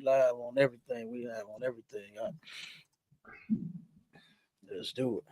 live on everything. We live on everything. Let's do it.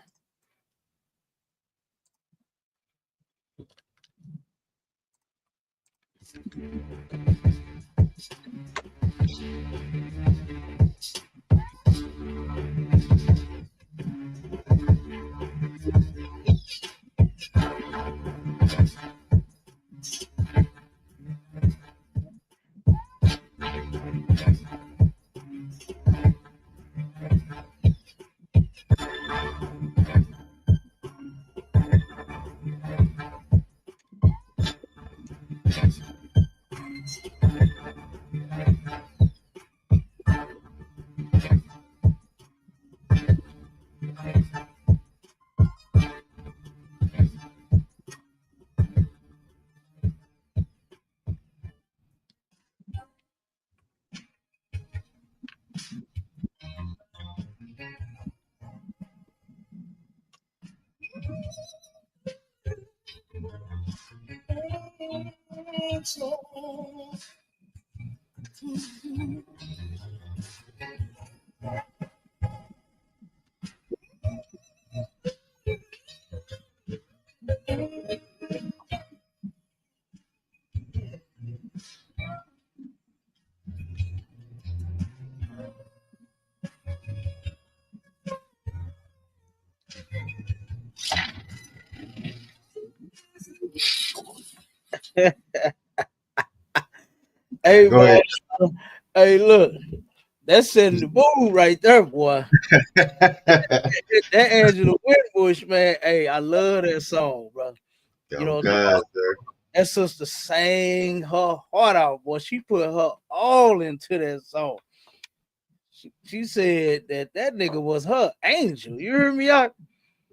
Hey Go man, ahead. hey look, that's setting the mood right there, boy. That Angela Winbush, man. Hey, I love that song, bro. You Oh know, God, sir. that sister sang her heart out, boy. She put her all into that song. She said that nigga was her angel. You hear me out?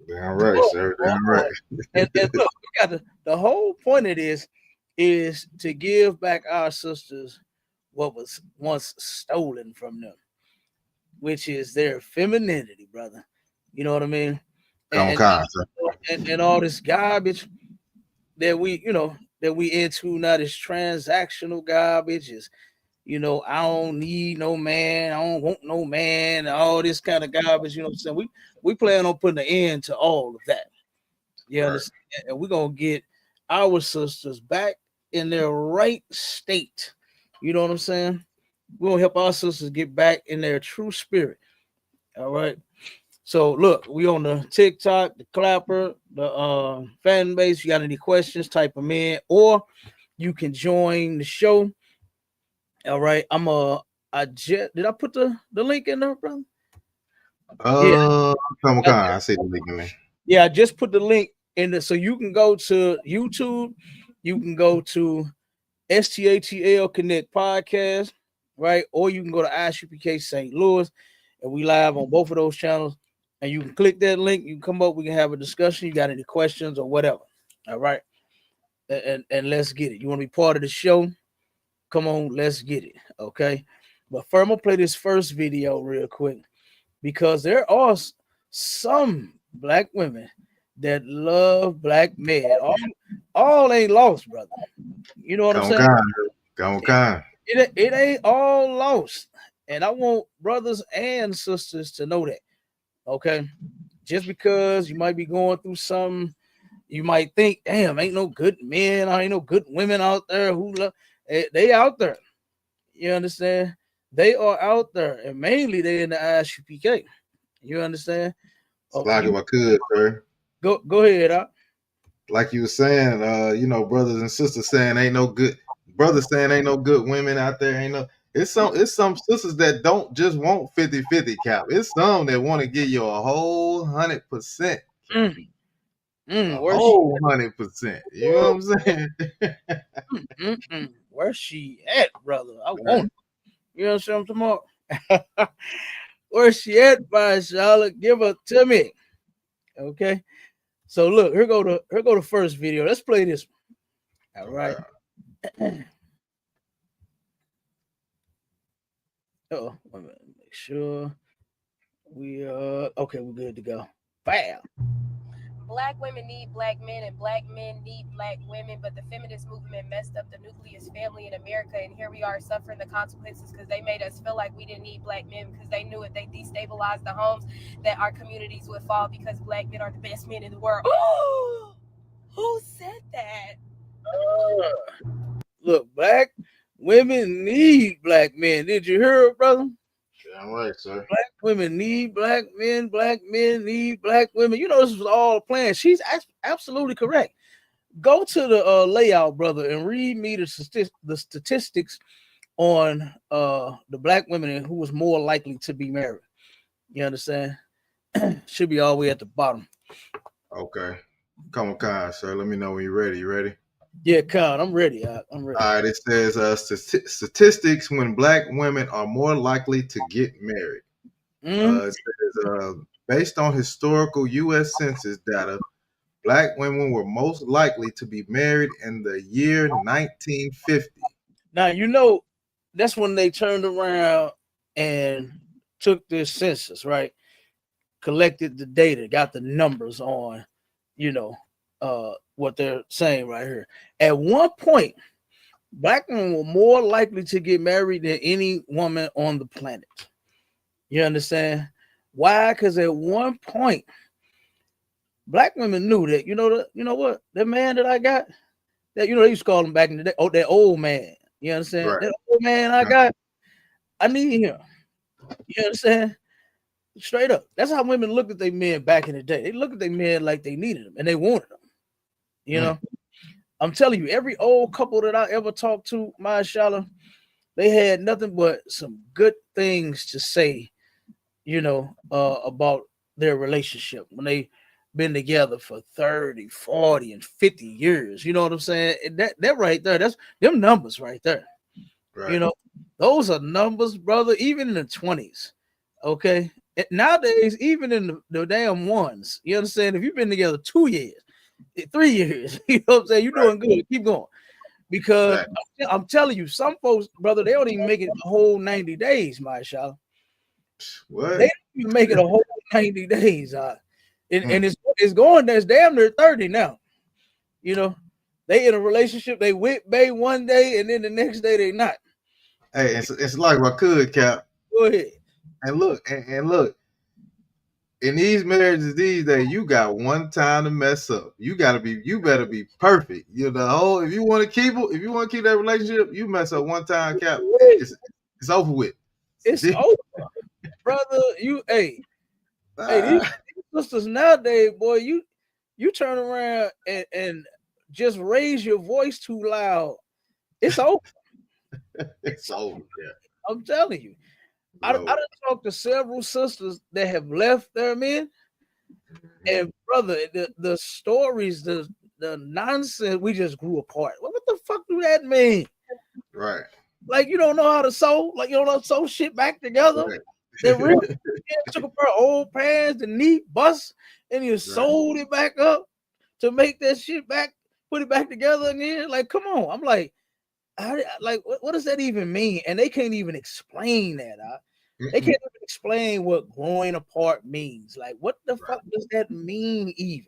Damn right, Oh, sir. oh, Damn oh. right. And look, we got the whole point of this is to give back our sisters what was once stolen from them, which is their femininity, brother. You know what I mean? Come And on, sir. and all this garbage that we into now, this transactional garbage is, I don't need no man, I don't want no man, all this kind of garbage, you know what I'm saying? We plan on putting an end to all of that. You Right. understand? And we're gonna get our sisters back in their right state. You know what I'm saying? We're gonna help our sisters get back in their true spirit. All right. So look, we on the TikTok, the Clapper, the fan base. You got any questions? Type them in, or you can join the show. All right, did I put the link in there, brother? Yeah, Come I, on. I see the link in there. yeah, I just put the link in there, so you can go to YouTube, you can go to STATL Connect Podcast, right, or you can go to ISUPK St. Louis, and we live on both of those channels. And you can click that link. You can come up. We can have a discussion. You got any questions or whatever? All right, and let's get it. You want to be part of the show? Come on, let's get it. Okay. But first, I'm gonna play this first video real quick because there are some black women that love black men. All ain't lost, brother. You know what I'm Come saying? on. Come on. It ain't all lost. And I want brothers and sisters to know that. Okay. Just because you might be going through something, you might think, damn, ain't no good men, ain't no good women out there who love. They out there. You understand? They are out there, and mainly they in the ISUPK. You understand? It's Oh, like if you I could, sir. go ahead, Like you were saying, brothers and sisters saying ain't no good brothers saying ain't no good women out there, ain't no it's some sisters that don't just want 50-50 cap. It's some that want to give you a whole 100% cap. A Where's she? whole 100%. You know what I'm saying? Where's she at, brother? I Right. want. You know what I'm talking about? Where's she at, by Charlotte? Give her to me. Okay. So look, here go the first video. Let's play this one. All right. Oh, wait a minute. Make sure we okay. We're good to go. Bam. Black women need black men and black men need black women, but the feminist movement messed up the nucleus family in America, and here we are suffering the consequences because they made us feel like we didn't need black men because they knew if they destabilized the homes that our communities would fall because black men are the best men in the world. Who said that? Look, black women need black men. Did you hear it, brother? Damn right, sir. Black women need black men. Black men need black women. You know, this was all planned. She's absolutely correct. Go to the layout, brother, and read me the statistics on the black women who was more likely to be married. You understand? Should be all the way at the bottom. Okay. Come on, Khan, sir. Let me know when you're ready. You ready? Yeah, Con, I'm ready. I'm ready. All right. It says statistics when black women are more likely to get married. It says based on historical U.S. Census data, black women were most likely to be married in the year 1950. Now, you know, that's when they turned around and took this census, right? Collected the data, got the numbers on, you know, what they're saying right here. At one point, black women were more likely to get married than any woman on the planet. You understand? Why? Because at one point, black women knew that, you know what, that man that I got, that, you know, they used to call him back in the day, oh, that old man. You understand? Right. That old man I got, I need him. You understand? Straight up. That's how women looked at their men back in the day. They looked at their men like they needed them and they wanted them. You know? I'm telling you, every old couple that I ever talked to, mashallah, they had nothing but some good things to say, you know, about their relationship when they been together for 30, 40, and 50 years. You know what I'm saying? That right there, that's them numbers right there. Right. You know, those are numbers, brother, even in the 20s. Okay. And nowadays, even in the damn ones, you understand? If you've been together 2 years, 3 years, you know what I'm saying? You're doing good. Keep going. Because I'm telling you, some folks, brother, they don't even make it a whole 90 days, mashallah. What? They don't even make it a whole 90 days. And it's going, there's damn near 30 now. You know, they in a relationship, they with bae one day, and then the next day they not. Hey, it's like I could, Cap. Go ahead. And look, in these marriages these days, you got one time to mess up. You better be perfect. You know, if you want to keep that relationship, you mess up one time, Cap. It's over with. It's over, brother. These sisters nowadays, boy, you turn around and just raise your voice too loud. It's over. It's over. Yeah. I'm telling you. I done talked to several sisters that have left their men, and brother, the stories, the nonsense, we just grew apart. What the fuck do that mean? Right. Like, you don't know how to sew, like you don't know how to sew shit back together. Right. They really took a pair of old pants, the knee bust, and you sewed it back up to make that shit back, put it back together again. Like, come on. I'm like, what does that even mean? And they can't even explain that. They can't even explain what growing apart means. Like, what the fuck does that mean even?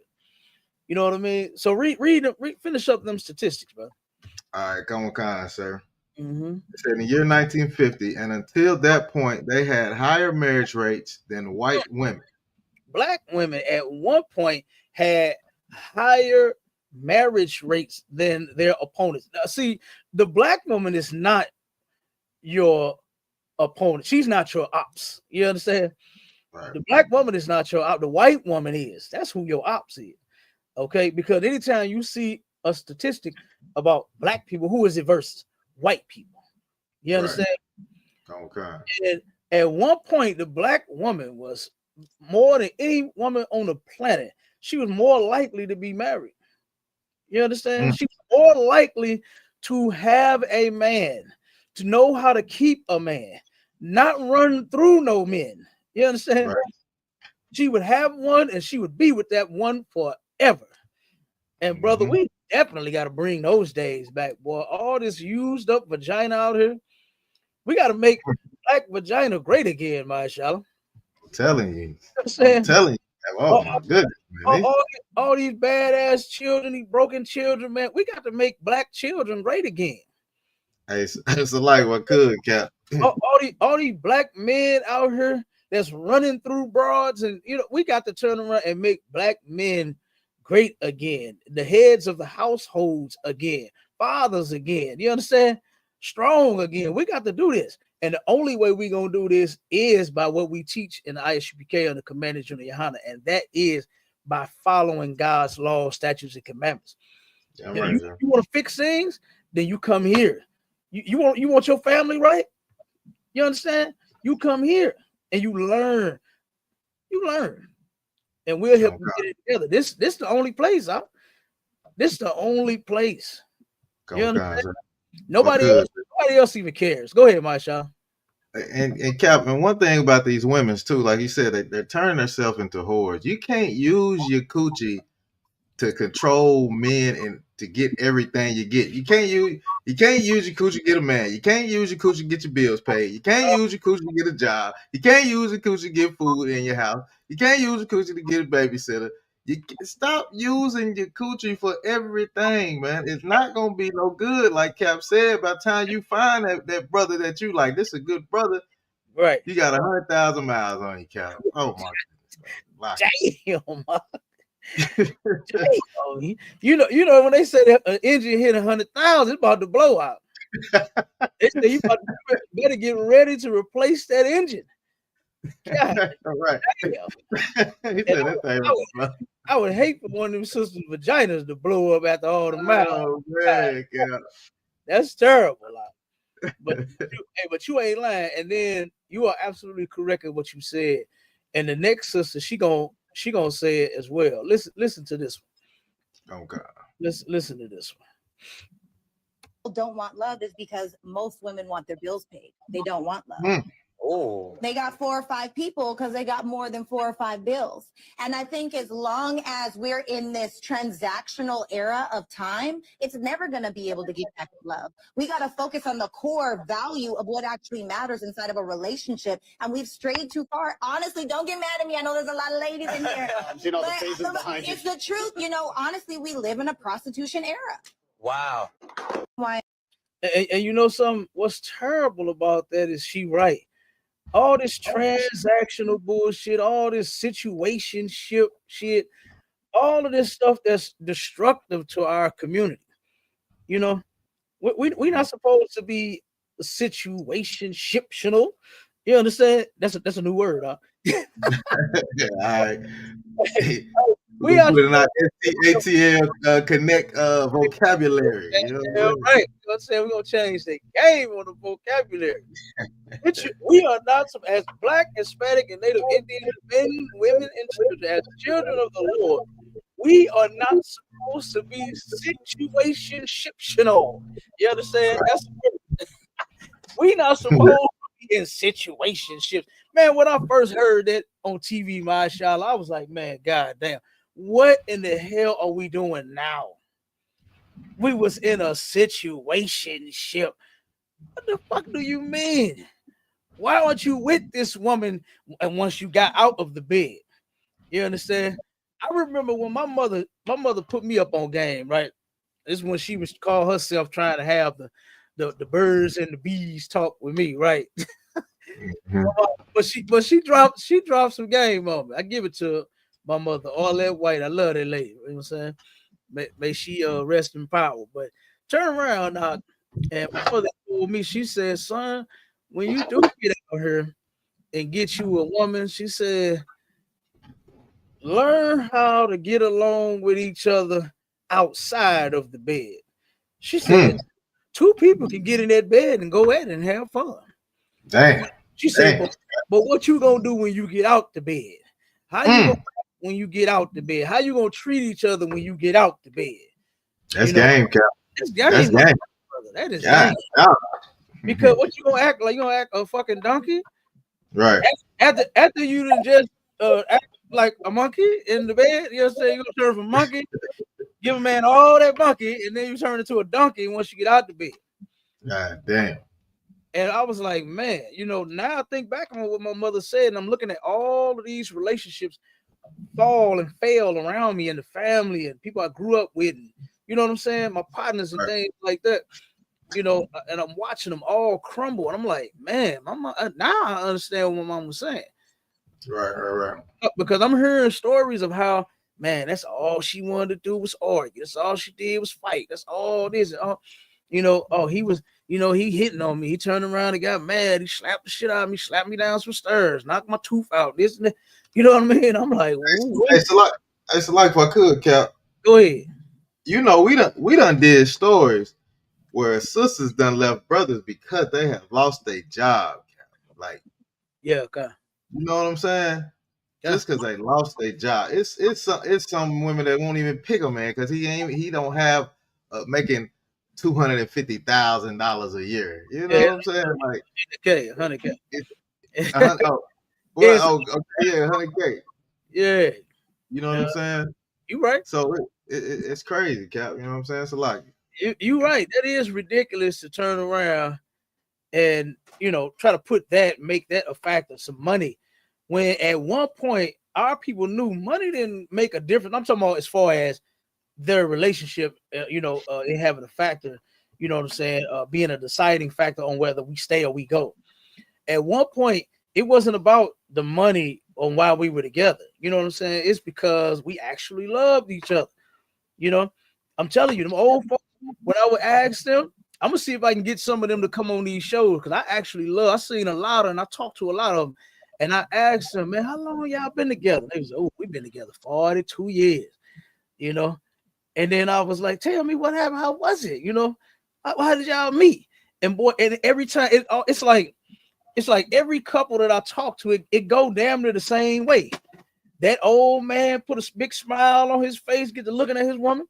You know what I mean? So finish up them statistics, bro. All right, come on, sir. It said in the year 1950, and until that point, they had higher marriage rates than white women. Black women at one point had higher marriage rates than their opponents. Now, see, the black woman is not your opponent. She's not your ops. You understand? Right. The black woman is not your op. The white woman is. That's who your ops is. Okay? Because anytime you see a statistic about black people, who is it versus white people? You understand? Right. Okay. And at one point, the black woman was more than any woman on the planet. She was more likely to be married. You understand? She's more likely to have a man, to know how to keep a man, not run through no men. You understand? Right. She would have one and she would be with that one forever. And brother, we definitely got to bring those days back, boy. All this used up vagina out here. We got to make black vagina great again, mashallah. I'm telling you. I'm telling you. Oh my goodness, man. All these badass children, these broken children, man. We got to make black children great again. Hey, it's a light what could, Cap. all these black men out here that's running through broads, and we got to turn around and make black men great again, the heads of the households again, fathers again. You understand? Strong again. We got to do this, and the only way we gonna do this is by what we teach in the ISUPK on the Commanders of YAHANNA, and that is by following God's law, statutes, and commandments. Yeah, You, right, you want to fix things, then you come here. You want your family right? You understand? You come here and you learn. And we'll help you get it together. This the only place, huh? This is the only place. You understand? Nobody else even cares. Go ahead, Marsha. And Cap, and one thing about these women too, like you said, they're turning themselves into whores. You can't use your coochie to control men and to get everything you get. You can't use your coochie to get a man. You can't use your coochie to get your bills paid. You can't use your coochie to get a job. You can't use your coochie to get food in your house. You can't use your coochie to get a babysitter. You stop using your coochie for everything, man. It's not gonna be no good. Like Cap said, by the time you find that brother that you like, this is a good brother, right? You got 100,000 miles on you, Cap. Oh my goodness. Damn, you know when they say that an engine hit 100,000, it's about to blow out. They say you better get ready to replace that engine. God, right. I would hate for one of them sisters' vaginas to blow up after all the miles. Oh man, God. That's terrible. But you ain't lying. And then you are absolutely correct in what you said. And the next sister, she gonna say it as well. Listen to this one. Oh God. Listen to this one. Don't want love is because most women want their bills paid. They don't want love. Oh. They got 4 or 5 people because they got more than 4 or 5 bills. And I think as long as we're in this transactional era of time, it's never going to be able to get back to love. We got to focus on the core value of what actually matters inside of a relationship. And we've strayed too far. Honestly, don't get mad at me. I know there's a lot of ladies in here. It's the truth. Honestly, we live in a prostitution era. Wow. Why? And you know something? What's terrible about that is she right. All this transactional bullshit, all this situationship shit, all of this stuff that's destructive to our community. We're not supposed to be situationshiptional. You understand? That's a new word, huh? Yeah, all right. We are put in our ATL Connect vocabulary. Right. You know what I'm saying? We're gonna change the game on the vocabulary. We are not as Black, Hispanic, and Native Indian men, women, and children, as children of the Lord. We are not supposed to be situationshiptional. You understand? We're not supposed to be in situationships. Man, when I first heard that on TV, mashallah, I was like, man, goddamn. What in the hell are we doing now? We was in a situationship. What the fuck do you mean? Why aren't you with this woman and once you got out of the bed? You understand? I remember when my mother put me up on game, right? This is when she was call herself trying to have the birds and the bees talk with me, right? But she dropped some game on me. I give it to my mother, all that white. I love that lady. You know what I'm saying? May she rest in power. But turn around now, and my mother told me, she said, son, when you do get out here and get you a woman, she said, learn how to get along with each other outside of the bed. She said, 2 people can get in that bed and go at it and have fun. Damn. She said, but what you gonna do when you get out the bed? How you gonna when you get out the bed? How you gonna treat each other when you get out the bed? That's game, Cap. That's game. Brother. That is game. Because what you gonna act like? You gonna act a fucking donkey? Right. After you done just act like a monkey in the bed, you know what I'm saying? You're gonna turn from monkey, give a man all that monkey, and then you turn into a donkey once you get out the bed. God damn. And I was like, man, now I think back on what my mother said, and I'm looking at all of these relationships fall and fail around me and the family and people I grew up with, and, you know what I'm saying, my partners and things like that, you know, and I'm watching them all crumble, and I'm like, man, mama, now I understand what my mom was saying. Right. Because I'm hearing stories of how, man, that's all she wanted to do was argue. That's all she did was fight. That's all this. You know, he was, you know, he hitting on me. He turned around and got mad. He slapped the shit out of me, slapped me down some stairs, knocked my tooth out. This and that. You know what I mean? I'm like, it's a lot if I could, Cap. Go ahead. You know, we done did stories where sisters done left brothers because they have lost their job. Like, yeah, okay. You know what I'm saying? Yeah. Just because they lost their job, it's some women that won't even pick a man because he don't have making $250,000 a year. You know what I'm saying? Like $100K. $100K. Yeah. You know what I'm saying? You right. So it's crazy, Cap. You know what I'm saying? It's a lot. You right. That is ridiculous to turn around and, you know, try to make that a factor, some money, when at one point our people knew money didn't make a difference. I'm talking about as far as their relationship, it having a factor, you know what I'm saying, being a deciding factor on whether we stay or we go. At one point, it wasn't about the money on why we were together. You know what I'm saying? It's because we actually loved each other. You know, I'm telling you, them old folks, when I would ask them, I'm gonna see if I can get some of them to come on these shows, because I seen a lot of, and I talked to a lot of them, and I asked them, man, how long y'all been together? They was, oh, we've been together 42 years, you know. And then I was like, tell me what happened, how was it, you know, how did y'all meet? And boy, and every time it's like every couple that I talk to, it go damn near the same way. That old man put a big smile on his face, get to looking at his woman.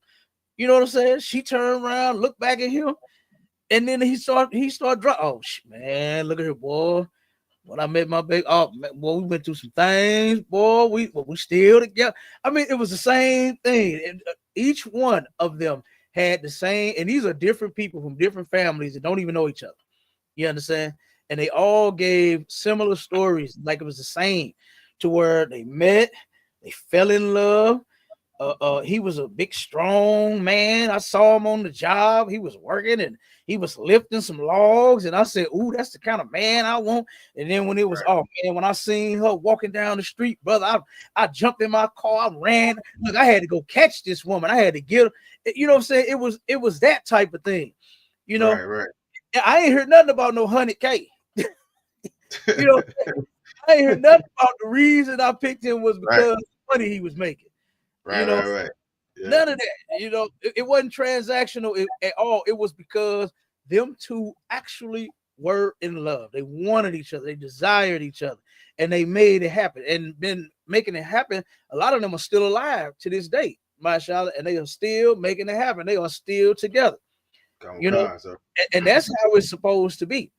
You know what I'm saying? She turned around, looked back at him, and then he started dropping. Oh man, look at her, boy. When I met my baby, oh man, boy, we went through some things, boy. We still together. I mean, it was the same thing. And each one of them had the same, and these are different people from different families that don't even know each other. You understand? And they all gave similar stories, like it was the same, to where they met, they fell in love. He was a big, strong man. I saw him on the job. He was working and he was lifting some logs. And I said, ooh, that's the kind of man I want. And then when it was, oh man, when I seen her walking down the street, brother, I jumped in my car, I ran. Look, I had to go catch this woman. I had to get her. You know what I'm saying? It was that type of thing. You know, right. I ain't heard nothing about no 100K. You know, I ain't heard nothing about the reason I picked him was because of the money he was making. Right, you know, right. Yeah. None of that. You know, it wasn't transactional at all. It was because them two actually were in love. They wanted each other. They desired each other, and they made it happen. And been making it happen. A lot of them are still alive to this day, mashallah, and they are still making it happen. They are still together. You know, and that's how it's supposed to be.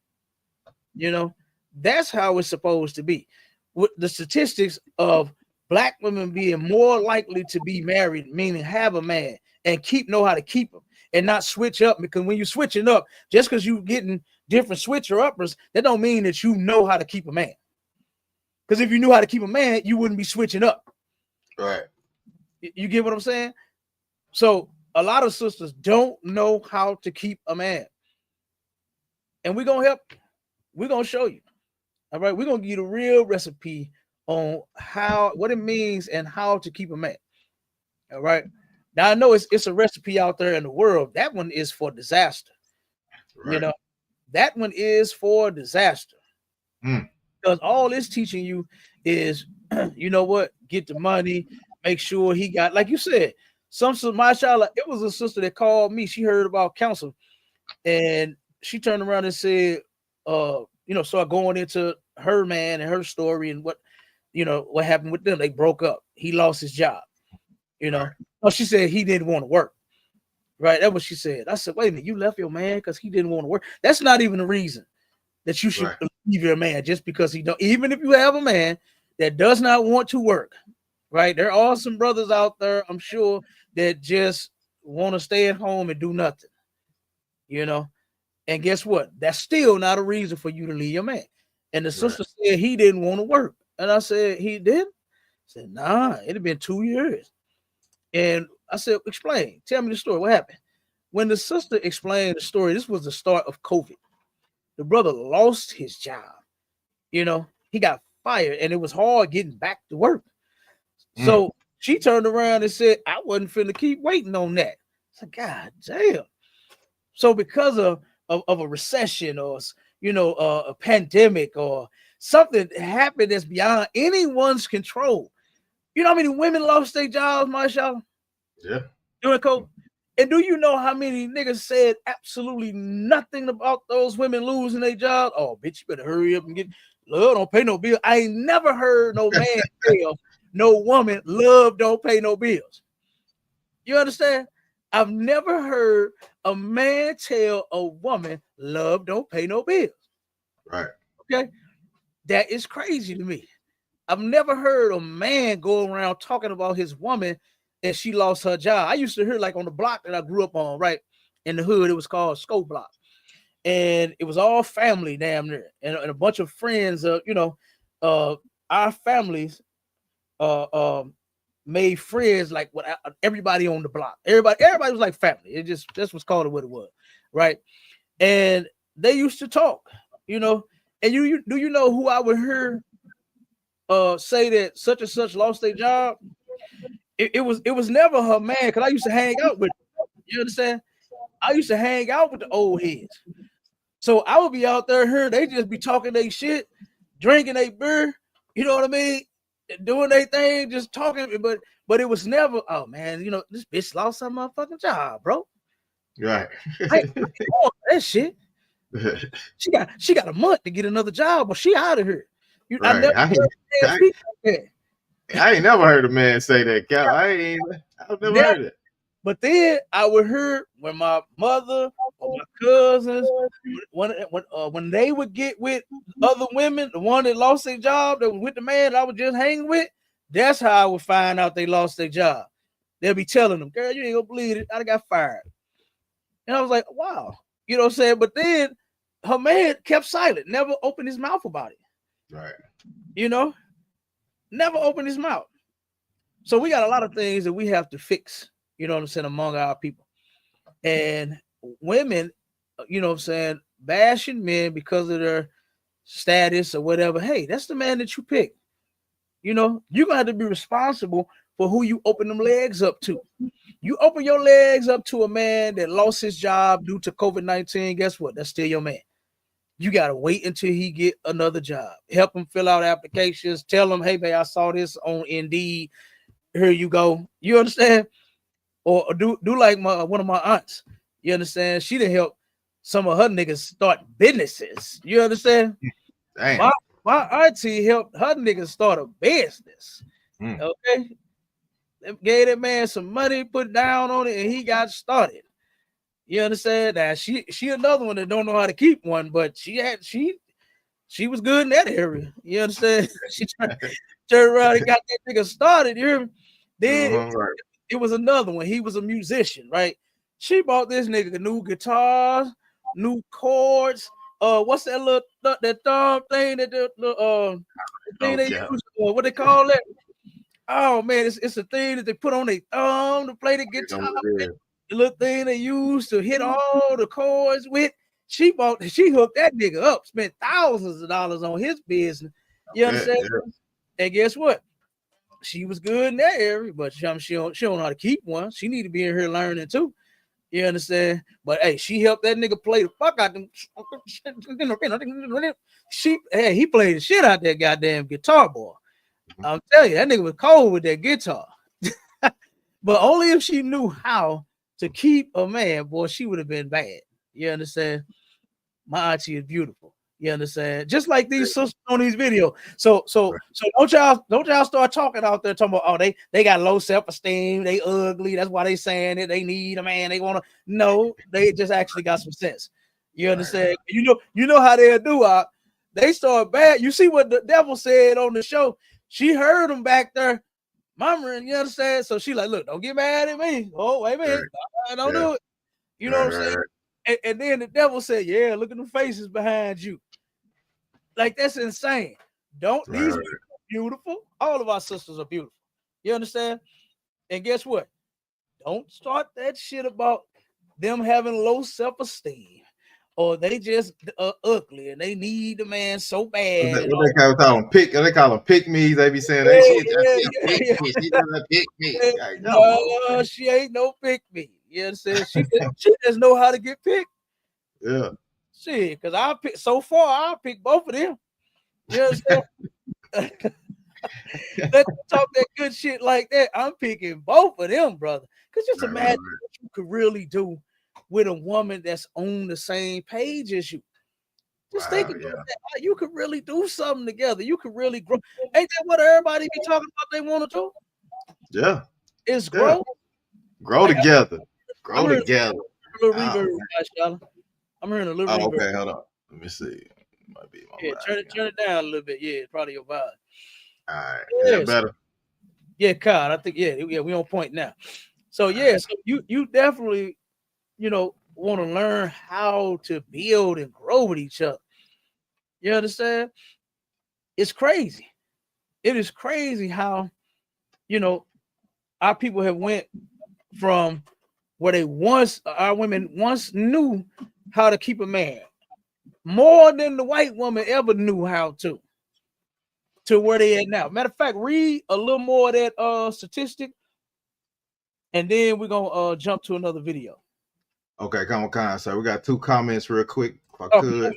You know, that's how it's supposed to be. With the statistics of Black women being more likely to be married, meaning have a man and know how to keep them and not switch up. Because when you're switching up, just because you're getting different switcher uppers, that don't mean that you know how to keep a man. Because if you knew how to keep a man, you wouldn't be switching up. Right. You get what I'm saying? So a lot of sisters don't know how to keep a man. And we're going to help. We're going to show you. All right. We're going to give you the real recipe on what it means and how to keep a man. All right. Now I know it's a recipe out there in the world. That one is for disaster. Right. You know, that one is for disaster. Because all it's teaching you is, you know what, get the money, make sure he got, like you said, mashallah, it was a sister that called me. She heard about counsel and she turned around and said, start going into her man and her story and what happened with them. They broke up. He lost his job. You know, she said he didn't want to work. Right. That's what she said. I said, wait a minute, you left your man because he didn't want to work. That's not even the reason that you should leave your man just because he don't. Even if you have a man that does not want to work, right? There are some brothers out there, I'm sure, that just want to stay at home and do nothing. You know, and guess what? That's still not a reason for you to leave your man. And the sister said he didn't want to work. And I said, he did? said, nah, it had been 2 years. And I said, explain. Tell me the story. What happened? When the sister explained the story, this was the start of COVID. The brother lost his job. You know, he got fired, and it was hard getting back to work. So she turned around and said, I wasn't finna keep waiting on that. I said, God damn. So because of a recession or, you know, a pandemic or something happened that's beyond anyone's control. You know how many women lost their jobs, Marshall? Yeah. During COVID? And do you know how many niggas said absolutely nothing about those women losing their job? Oh, bitch, you better hurry up and get, love don't pay no bill. I ain't never heard no man tell no woman, love don't pay no bills. You understand? I've never heard a man tell a woman, love don't pay no bills. Right. Okay? That is crazy to me. I've never heard a man go around talking about his woman and she lost her job. I used to hear like on the block that I grew up on, right? In the hood, it was called Scope Block. And it was all family damn near. And a bunch of friends, you know, our families made friends like with everybody on the block. Everybody was like family. It just was called it what it was, right? And they used to talk, you know. And you do you know who I would hear say that such and such lost their job? It was never her man, because I used to hang out with her. You understand? I used to hang out with the old heads. So I would be out there here, they just be talking their shit, drinking their beer, you know what I mean? Doing their thing, just talking, but it was never, oh man, you know, this bitch lost her motherfucking job, bro. Right. I want that shit. She got a month to get another job, but she out of here. Right. I ain't never heard a man say that, Cal. I've never heard it. But then I would hear when my mother or my cousins, when they would get with other women, the one that lost their job, that was with the man that I was just hanging with, that's how I would find out they lost their job. They'll be telling them, girl, you ain't gonna believe it, I got fired. And I was like, wow, you know what I'm saying? But then her man kept silent, never opened his mouth about it. Right. You know, never opened his mouth. So we got a lot of things that we have to fix, you know what I'm saying, among our people. And women, you know what I'm saying, bashing men because of their status or whatever. Hey, that's the man that you pick. You know, you're gonna have to be responsible for who you open them legs up to. You open your legs up to a man that lost his job due to COVID-19, guess what? That's still your man. You got to wait until he get another job. Help him fill out applications. Tell him, hey, babe, I saw this on Indeed. Here you go. You understand? Or do like one of my aunts. You understand? She done help some of her niggas start businesses. You understand? Damn. My auntie helped her niggas start a business. Okay? They gave that man some money, put down on it, and he got started. You understand? Now she another one that don't know how to keep one, but she was good in that area. You understand? She turned around and got that nigga started. You hear me? Then it was another one. He was a musician, right? She bought this nigga new guitars, new chords. What's that little that thumb thing that the thing they use? What they call that? Oh man, it's a thing that they put on their thumb to play the guitar. The little thing they used to hit all the chords with. She hooked that nigga up, spent thousands of dollars on his business. You understand? Yeah. And guess what? She was good in that area, but she don't know how to keep one. She need to be in here learning too. You understand? But hey, she helped that nigga play the fuck out them. He played the shit out that goddamn guitar, boy. I'll tell you, that nigga was cold with that guitar. But only if she knew how to keep a man, boy, she would have been bad. You understand? My auntie is beautiful. You understand? Just like these sisters on these videos. So don't y'all start talking out there talking about, oh, they got low self-esteem, they ugly, that's why they saying it, they need a man, they want to. No, they just actually got some sense. You understand? You know how they'll do. They start bad. You see what the devil said on the show? She heard him back there. Mama, you understand? So she like, look, don't get mad at me. Oh, wait a minute. Don't do it. You know what I'm saying? And then the devil said, yeah, look at the faces behind you. Like, that's insane. beautiful. All of our sisters are beautiful. You understand? And guess what? Don't start that shit about them having low self-esteem or they just ugly and they need the man so bad. What they call them? They call them pick me's. They be saying that shit. She doesn't pick me. Like, no, she ain't no pick me. You understand? She just know how to get picked. Yeah. Shit, because I pick so far, I'll pick both of them. You understand? Let them talk that good shit like that. I'm picking both of them, brother. Because just imagine what you could really do with a woman that's on the same page as you. Just think about that. You could really do something together. You could really grow. Ain't that what everybody be talking about they want to do? Yeah. It's grow. Grow together. Grow together. A little reverb, I'm hearing a little reverb. Okay, hold on. Let me see. Might be my turn it down a little bit. Yeah, it's probably your vibe. All right. Is that better? Yeah, God, I think we on point now. So so you definitely, want to learn how to build and grow with each other. You understand? It's crazy. It is crazy how, our people have went from where our women once knew how to keep a man more than the white woman ever knew how to where they at now. Matter of fact, read a little more of that statistic, and then we're gonna jump to another video. Okay, come on. So we got 2 comments real quick, if I could.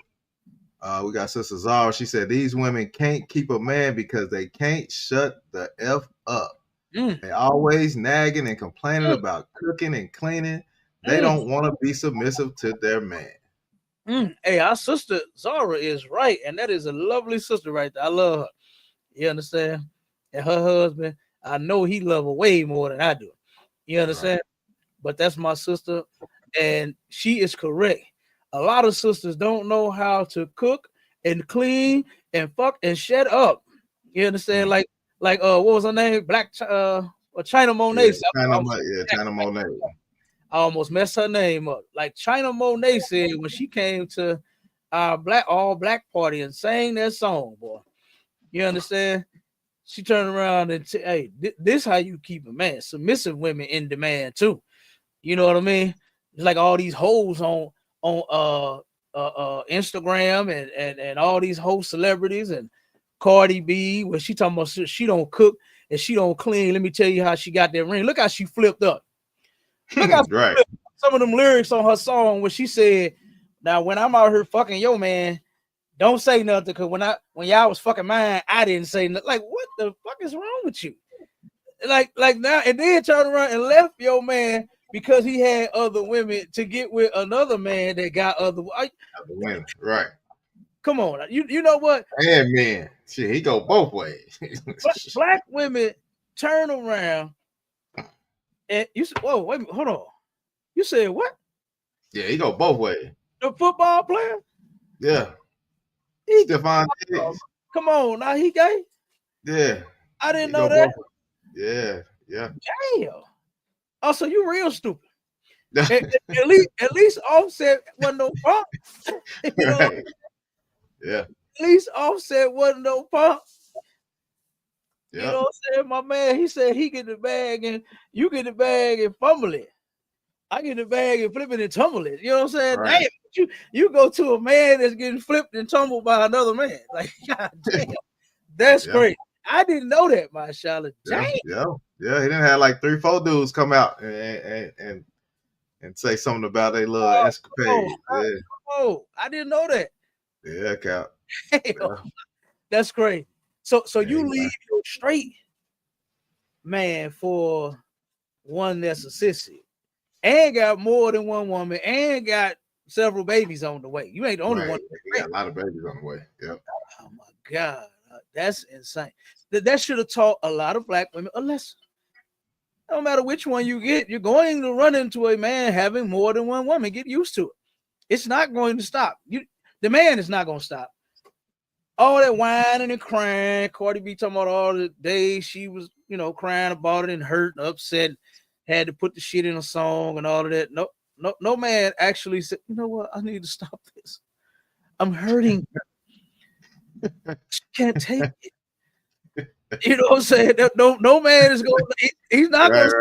We got Sister Zara. She said these women can't keep a man because they can't shut the F up. They always nagging and complaining about cooking and cleaning. They don't want to be submissive to their man. Hey, our sister Zara is right, and that is a lovely sister right there. I love her. You understand? And her husband, I know he love her way more than I do. You understand? Right. But that's my sister, and she is correct. A lot of sisters don't know how to cook and clean and fuck and shut up. You understand? Like what was her name? China Monet. China Monet. I almost messed her name up. Like China Monet said when she came to our all black party and sang that song, boy. You understand? She turned around and said, hey, this how you keep a man. Submissive women in demand too. You know what I mean? It's like all these hoes on Instagram and all these whole celebrities and Cardi B, where she talking about she don't cook and she don't clean. Let me tell you how she got that ring. Look how she flipped up. Look how right. Some of them lyrics on her song where she said, now when I'm out here fucking your man, don't say nothing, because when y'all was fucking mine, I didn't say nothing. Like, what the fuck is wrong with you? Like now, and then turn around and left your man because he had other women to get with another man that got other women. Right. Come on. You know what? And man, shit, he go both ways. Black women turn around and you said, whoa, wait a minute, hold on. You said what? Yeah, he go both ways. The football player? Yeah. He Stephon Diggs. Come on, now he gay? Yeah. I didn't know that. Yeah. Damn. Oh, so you real stupid. at least Offset wasn't no punk. Right. Yeah. At least Offset wasn't no punk. Yep. You know what I'm saying? My man, he said he get the bag and you get the bag and fumble it. I get the bag and flip it and tumble it. You know what I'm saying? Right. Damn, you go to a man that's getting flipped and tumbled by another man. Like, God damn. That's great. I didn't know that, my Charlotte. Yeah. He didn't have like 3-4 dudes come out and say something about their little escapade. I didn't know that. Yeah, Cap. That's great. So you leave your straight man for one that's a sissy and got more than one woman and got several babies on the way. You ain't the only one. You got a lot of babies on the way. Yep. Oh my God. That's insane. That should have taught a lot of black women a lesson. No matter which one you get, you're going to run into a man having more than one woman. Get used to it. It's not going to stop. The man is not going to stop. All that whining and crying. Cardi B talking about all the days she was, crying about it and hurt and upset, had to put the shit in a song and all of that. No man actually said, you know what? I need to stop this. I'm hurting her. She can't take it. You know what I'm saying? No man is going. He's not going.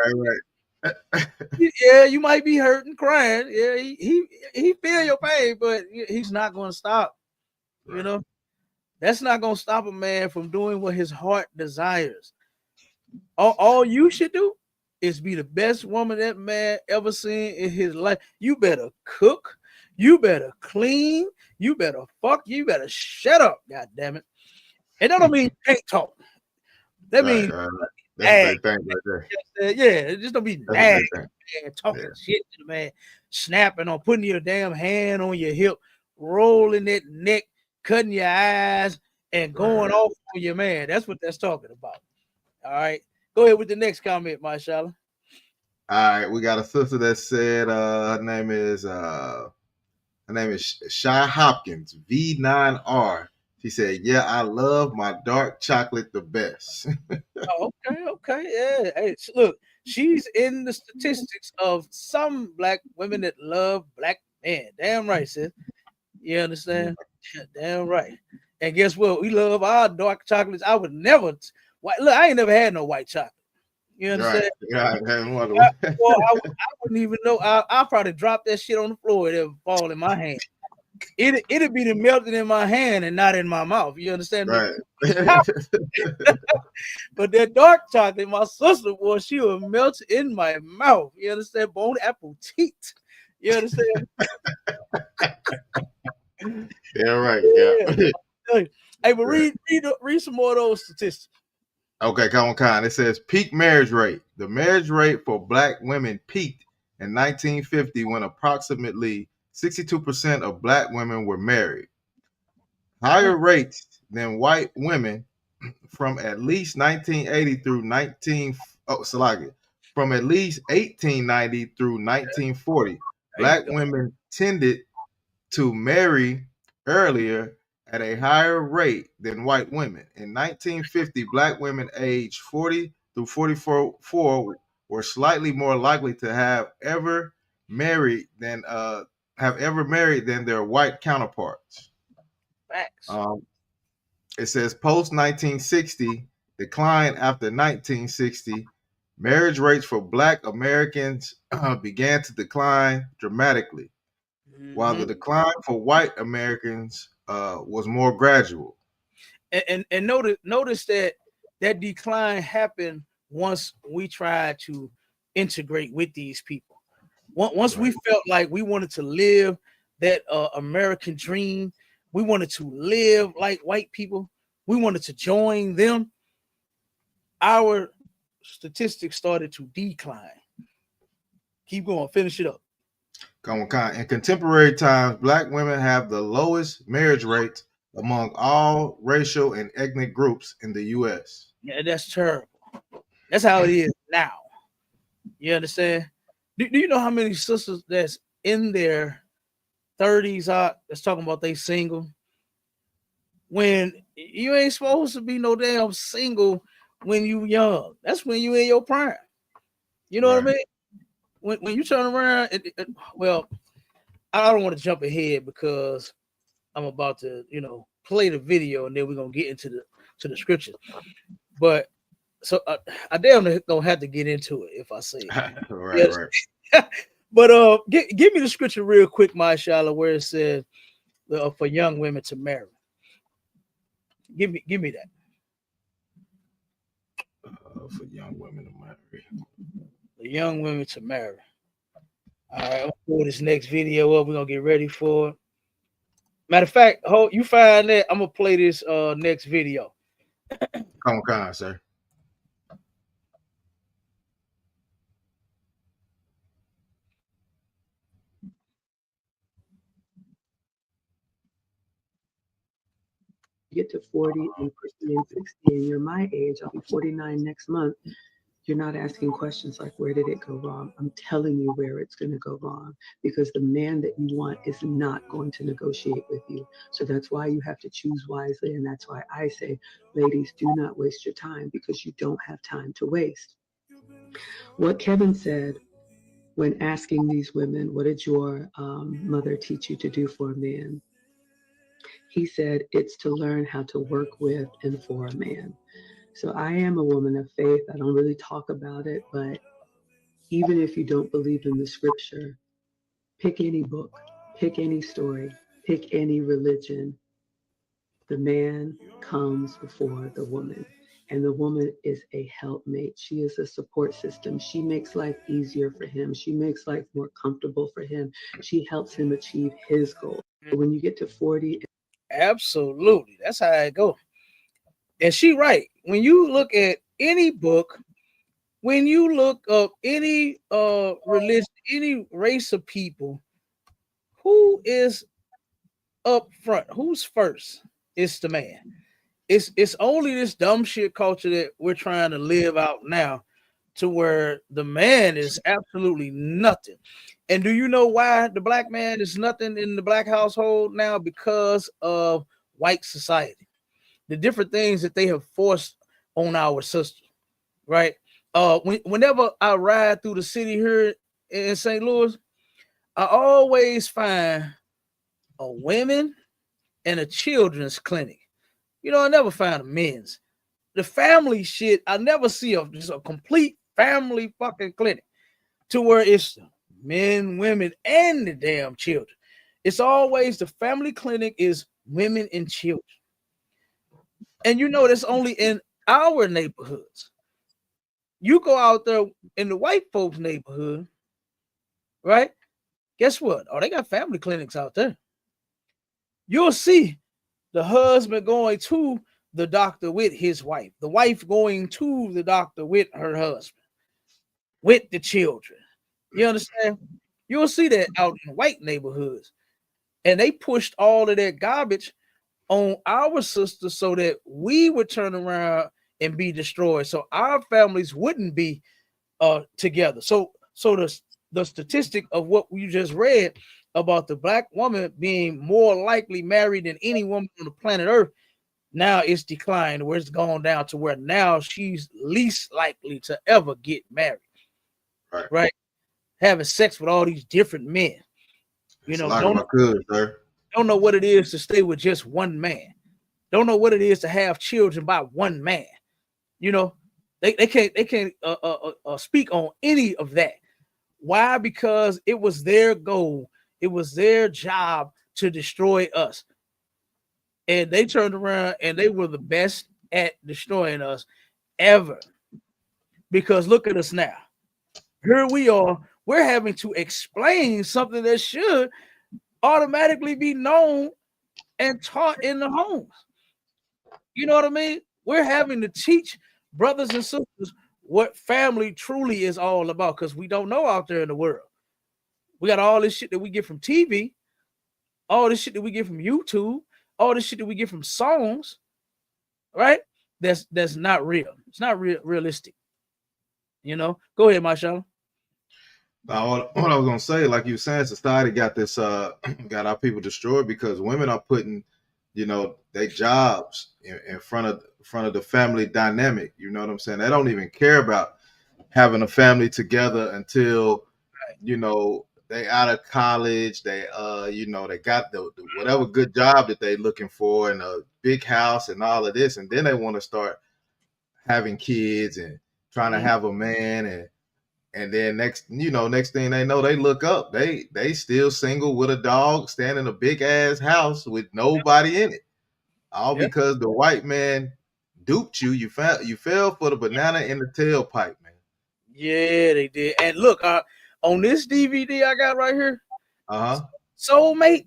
Right. Yeah, you might be hurting, crying. Yeah, he feel your pain, but he's not going to stop. Right. You know, that's not going to stop a man from doing what his heart desires. All you should do is be the best woman that man ever seen in his life. You better cook. You better clean. You better fuck. You better shut up. God damn it. And that don't mean you can't talk. That means Right. That's a big thing right there. yeah, just don't be That's a nagging, big thing. man, talking shit to the man, snapping on, putting your damn hand on your hip, rolling that neck, cutting your eyes, and going off on your man. That's what that's talking about. All right. Go ahead with the next comment, Mashallah. All right, we got a sister that said her name is Shy Hopkins, V9R. She said, "Yeah, I love my dark chocolate the best." Oh, okay, yeah. Hey, look, she's in the statistics of some black women that love black men. Damn right, sis. You understand? Damn right. And guess what? We love our dark chocolates. I would never. Look, I ain't never had no white chocolate. You understand? Right. I wouldn't even know. I'll probably drop that shit on the floor. It'll fall in my hand. It'll be melted in my hand and not in my mouth. You understand? Right. But that dark chocolate, my sister was, she will melt in my mouth. You understand? Bone apple teeth. You understand? Yeah, right. Yeah. Hey, but read some more of those statistics. Okay, come on. It says peak marriage rate. The marriage rate for black women peaked in 1950 when approximately 62% of black women were married. Higher rates than white women from at least 1980 through from at least 1890 through 1940. Black women tended to marry earlier at a higher rate than white women. In 1950, black women aged 40 through 44 were slightly more likely to have ever married than their white counterparts. Facts. It says post 1960 decline after 1960. Marriage rates for black Americans began to decline dramatically, while the decline for white Americans was more gradual. And notice that decline happened once we tried to integrate with these people. Once we felt like we wanted to live that American dream, we wanted to live like white people, we wanted to join them, our statistics started to decline. Keep going, finish it up. Come on. In contemporary times, black women have the lowest marriage rates among all racial and ethnic groups in the U.S. Yeah, that's terrible. That's how it is now. You understand? Do you know how many sisters that's in their 30s that's talking about they single? When you ain't supposed to be no damn single when you young. That's when you in your prime. You know what I mean? When you turn around, well, I don't want to jump ahead because I'm about to, play the video and then we're gonna get into the scriptures. But so I damn gonna have to get into it if I say it. Right. But give me the scripture real quick, Mashallah, where it says for young women to marry. Give me that. For young women to marry. The young women to marry. All right, I'll pull this next video up. We're gonna get ready for it. Matter of fact, you find that I'm gonna play this next video. Come on, sir. Get to 40 and 50 and 60 and you're my age, I'll be 49 next month, you're not asking questions like, where did it go wrong? I'm telling you where it's going to go wrong, because the man that you want is not going to negotiate with you. So that's why you have to choose wisely. And that's why I say, ladies, do not waste your time, because you don't have time to waste. What Kevin said when asking these women, what did your mother teach you to do for a man? He said, it's to learn how to work with and for a man. So I am a woman of faith. I don't really talk about it, but even if you don't believe in the scripture, pick any book, pick any story, pick any religion. The man comes before the woman, and the woman is a helpmate. She is a support system. She makes life easier for him. She makes life more comfortable for him. She helps him achieve his goals. When you get to 40, absolutely, that's how it goes. And she right. When you look at any book, when you look up any religion, any race of people, who is up front? Who's first? It's the man. It's only this dumb shit culture that we're trying to live out now, to where the man is absolutely nothing. And do you know why the black man is nothing in the black household now? Because of white society, the different things that they have forced on our sisters, right? Whenever I ride through the city here in St. Louis, I always find a women and a children's clinic. You know, I never find a men's. The family shit, I never see just a complete family fucking clinic to where it's men, women, and the damn children. It's always the family clinic is women and children. And you know that's only in our neighborhoods. You go out there in the white folks' neighborhood, right? Guess what? Oh, they got family clinics out there. You'll see the husband going to the doctor with his wife, the wife going to the doctor with her husband, with the children. You understand? You'll see that out in white neighborhoods. And they pushed all of that garbage on our sisters so that we would turn around and be destroyed. So our families wouldn't be together. So the statistic of what you just read about the black woman being more likely married than any woman on the planet Earth, now it's declined, where it's gone down to where now she's least likely to ever get married. Right? Having sex with all these different men. You know, don't know what it is to stay with just one man. Don't know what it is to have children by one man. You know, they can't speak on any of that. Why? Because it was their goal. It was their job to destroy us. And they turned around and they were the best at destroying us ever. Because look at us now. Here we are. We're having to explain something that should automatically be known and taught in the homes. You know what I mean? We're having to teach brothers and sisters what family truly is all about, because we don't know out there in the world. We got all this shit that we get from TV, all this shit that we get from YouTube, all this shit that we get from songs, right? That's not real. It's not realistic. You know? Go ahead, Marshall. Now, what I was gonna say, like you were saying, society got this got our people destroyed because women are putting, you know, their jobs in front of the family dynamic. You know what I'm saying? They don't even care about having a family together until, you know, they out of college. They you know, they got the whatever good job that they looking for and a big house and all of this, and then they want to start having kids and trying to have a man, and then next thing they know, they look up, they still single with a dog, staying in a big ass house with nobody in it, all because the white man duped you. You fell for the banana in the tailpipe, man. Yeah, they did. And look, on this DVD I got right here, Soulmate,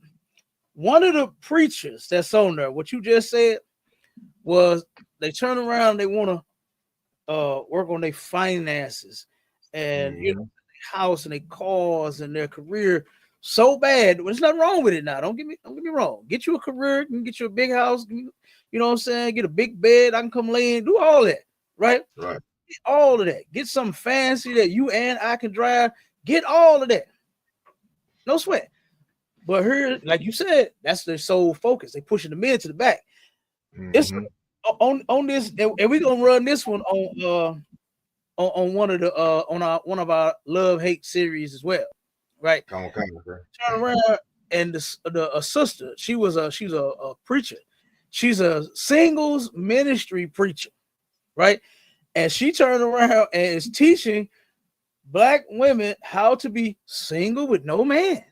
one of the preachers that's on there, what you just said was they turn around, they want to work on their finances and you know, their house and their cars and their career so bad. There's nothing wrong with it now. Don't get me wrong. Get you a career, you can get you a big house, you know what I'm saying? Get a big bed, I can come lay in, do all that, right? Right. Get all of that. Get something fancy that you and I can drive. Get all of that. No sweat. But here, like you said, that's their sole focus. They pushing the men to the back. It's on this, and we're gonna run this one on one of the one of our love hate series as well, right? Okay. Turn around, and a sister, she's a preacher. She's a singles ministry preacher, right? And she turned around and is teaching black women how to be single with no man.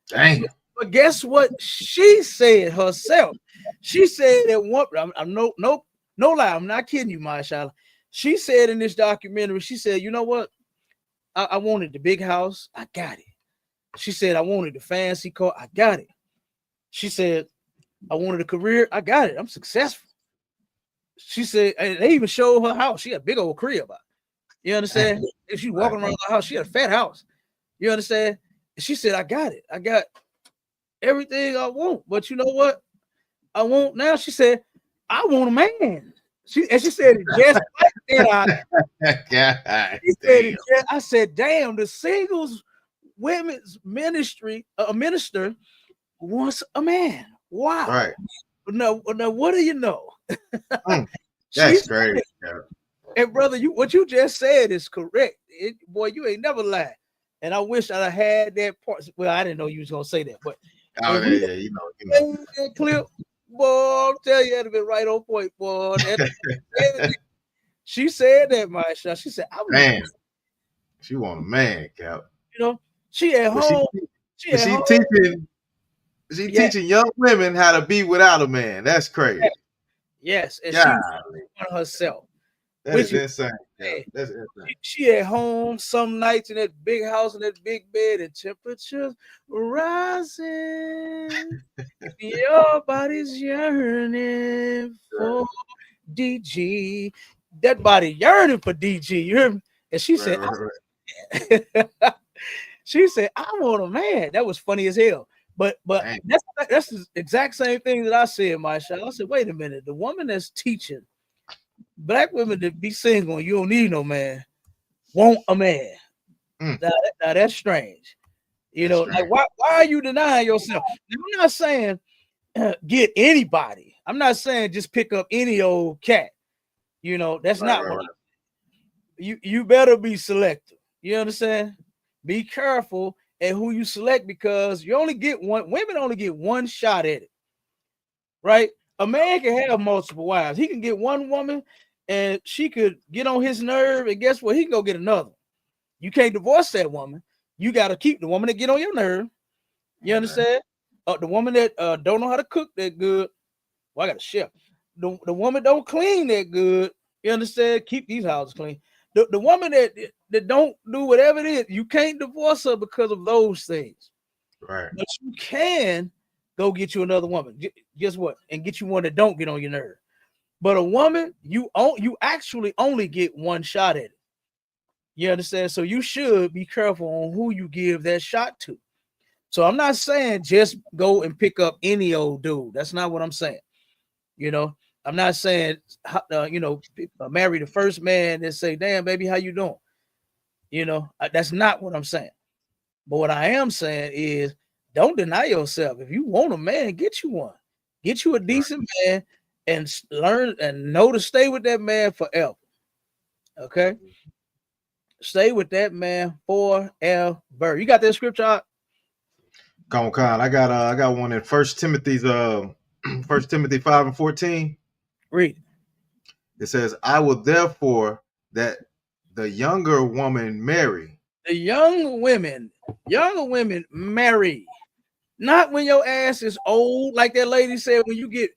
Damn. But guess what she said herself? She said that one. I'm no lie. I'm not kidding you, Mashallah. She said in this documentary, she said, you know what? I wanted the big house. I got it. She said, I wanted the fancy car. I got it. She said, I wanted a career. I got it. I'm successful. She said, and they even showed her house. She had a big old crib. You understand? If she's walking around the house, she had a fat house. You understand? She said, I got it. I got everything I want. But you know what? I want now. She said, I want a man. She said it just like that. I said, damn, the singles women's ministry, a minister wants a man. Wow. Right. Now, what do you know? That's great. And brother, what you just said is correct. Boy, you ain't never lied. And I wish I had that part. Well, I didn't know you was gonna say that, but you know. That clip, boy, I'll tell you, that'd been right on point, boy. She said that, Maisha. She said, "Man, she want a man, Cap." You know, she at home. She teaching young women how to be without a man. That's crazy. Yes, and she on herself. That is insane. That's insane. She at home some nights in that big house in that big bed, and temperatures rising. Your body's yearning for DG. That body yearning for DG. You hear me? And she said, she said, I want a man. That was funny as hell. But that's the exact same thing that I said, Maisha. I said, wait a minute. The woman that's teaching black women to be single and you don't need no man, want a man. Now that's strange. You know, like why are you denying yourself? I'm not saying get anybody. I'm not saying just pick up any old cat. You know, that's not what you better be selective. You understand? Be careful at who you select because you only get one. Women only get one shot at it, right? A man can have multiple wives. He can get one woman, and she could get on his nerve, and guess what? He can go get another. You can't divorce that woman. You got to keep the woman that get on your nerve. You understand? The woman that don't know how to cook that good. Well, I got a chef. The woman don't clean that good. You understand? Keep these houses clean. The woman that don't do whatever it is, you can't divorce her because of those things. Right. But you can go get you another woman. Guess what? And get you one that don't get on your nerve. But a woman, you actually only get one shot at it. You understand? So you should be careful on who you give that shot to. So I'm not saying just go and pick up any old dude. That's not what I'm saying. You know, I'm not saying, marry the first man and say, damn, baby, how you doing? You know, that's not what I'm saying. But what I am saying is don't deny yourself. If you want a man, get you one. Get you a decent man and learn and know to stay with that man forever. Okay? Stay with that man forever. You got that scripture out? Come on, I got one in 1 Timothy 5:14. Read. It says, I will therefore that the younger woman marry. The younger women marry. Not when your ass is old, like that lady said, when you get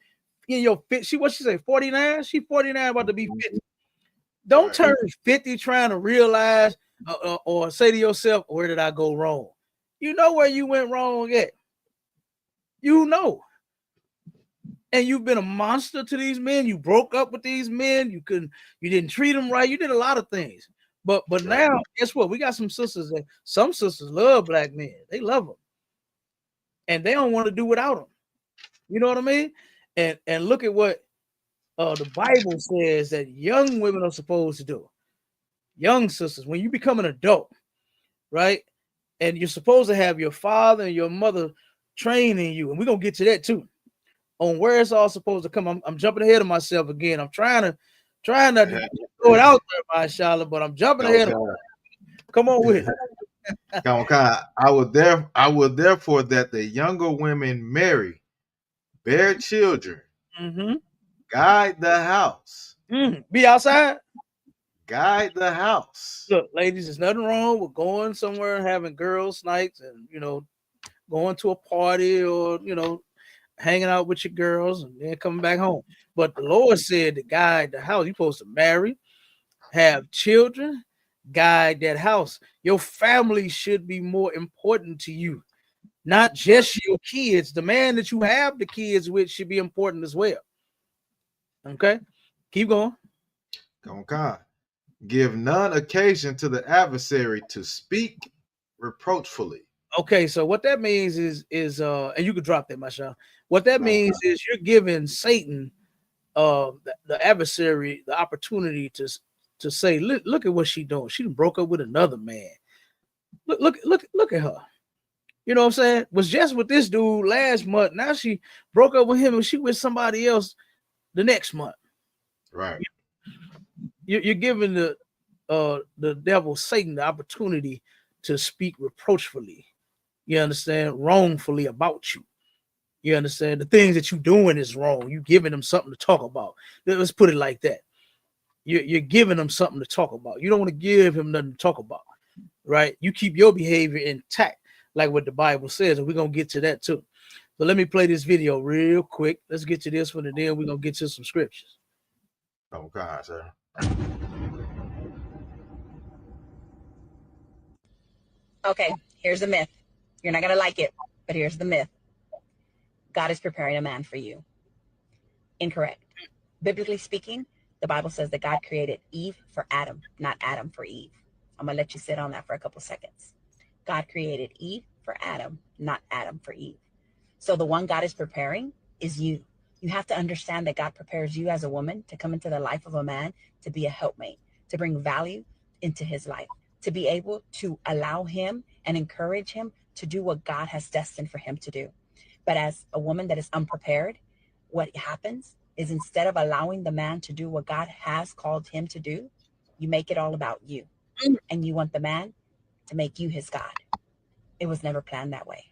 in your fit. She 49? She 49 about to be 50. Don't turn 50 trying to realize or say to yourself, where did I go wrong? You know where you went wrong at. You know. And you've been a monster to these men. You broke up with these men. You didn't treat them right. You did a lot of things. But now, guess what? We got some sisters love black men. They love them. And they don't want to do without them. You know what I mean? And look at what the Bible says that young women are supposed to do. Young sisters, when you become an adult, right? And you're supposed to have your father and your mother training you. And we're going to get to that too. On where it's all supposed to come. I'm jumping ahead of myself again. I'm trying not to throw it out there, my Charlotte, but I'm jumping ahead of myself. Come on with it. Come on, I will therefore that the younger women marry, bear children, guide the house, Be outside. Guide the house. Look, ladies, there's nothing wrong with going somewhere and having girls' nights and going to a party or hanging out with your girls and then coming back home. But the Lord said to guide the house. You're supposed to marry, have children, guide that house. Your family should be more important to you, not just your kids. The man that you have the kids with should be important as well. Okay, keep going. Okay. Give none occasion to the adversary to speak reproachfully. Okay, so what that means is and you could drop that, Masha. What that means is you're giving Satan, the adversary, the opportunity to say, look at what she doing. She broke up with another man. Look at her. You know what I'm saying? Was just with this dude last month. Now she broke up with him and she with somebody else the next month. Right. You're giving the devil, Satan, the opportunity to speak reproachfully. You understand? Wrongfully about you. You understand? The things that you're doing is wrong. You giving them something to talk about. Let's put it like that. You're giving them something to talk about. You don't want to give him nothing to talk about, right? You keep your behavior intact, like what the Bible says, and we're gonna get to that too. So let me play this video real quick. Let's get to this one, and then we're gonna get to some scriptures. Oh God, sir. Okay, here's the myth. You're not gonna like it, but here's the myth. God is preparing a man for you. Incorrect. Biblically speaking, the Bible says that God created Eve for Adam, not Adam for Eve. I'm gonna let you sit on that for a couple seconds. God created Eve for Adam, not Adam for Eve. So the one God is preparing is you. You have to understand that God prepares you as a woman to come into the life of a man, to be a helpmate, to bring value into his life, to be able to allow him and encourage him to do what God has destined for him to do. But as a woman that is unprepared, what happens is instead of allowing the man to do what God has called him to do, you make it all about you. And you want the man to make you his God. It was never planned that way.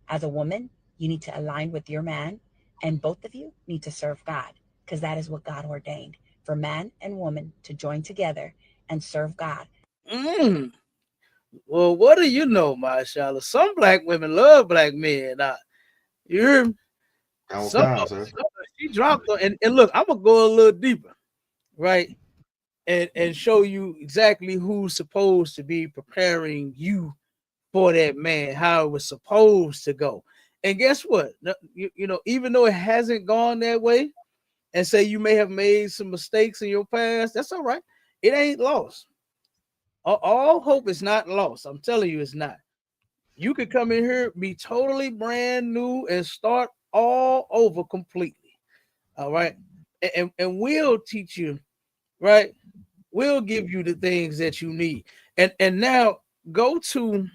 As a woman, you need to align with your man, and both of you need to serve God, because that is what God ordained, for man and woman to join together and serve God. Well, what do you know, Mashallah? Some black women love black men. You're she dropped her, and look, I'm gonna go a little deeper, right? And show you exactly who's supposed to be preparing you for that man, how it was supposed to go. And guess what? Even though it hasn't gone that way, and say you may have made some mistakes in your past, that's all right. It ain't lost. All hope is not lost. I'm telling you, it's not. You could come in here, be totally brand new, and start all over completely. All right. And we'll teach you, right? We'll give you the things that you need. And now go to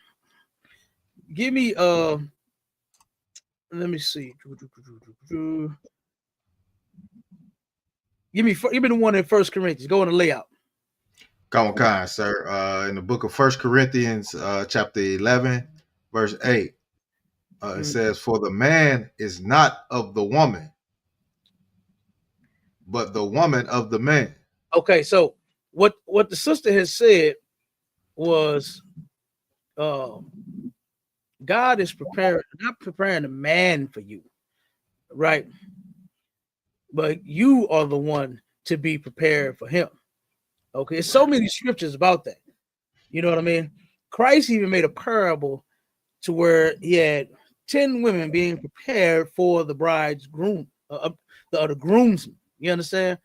give me let me see. Give me the one in 1 Corinthians. Go on the layout. Come on, sir. In the book of 1 Corinthians, chapter 11, verse 8, it says, "For the man is not of the woman, but the woman of the man." Okay, so what the sister has said was, God is not preparing a man for you, right? But you are the one to be prepared for him. Okay, there's so many scriptures about that. You know what I mean? Christ even made a parable to where he had 10 women being prepared for the bride's groom, the groomsman. You understand?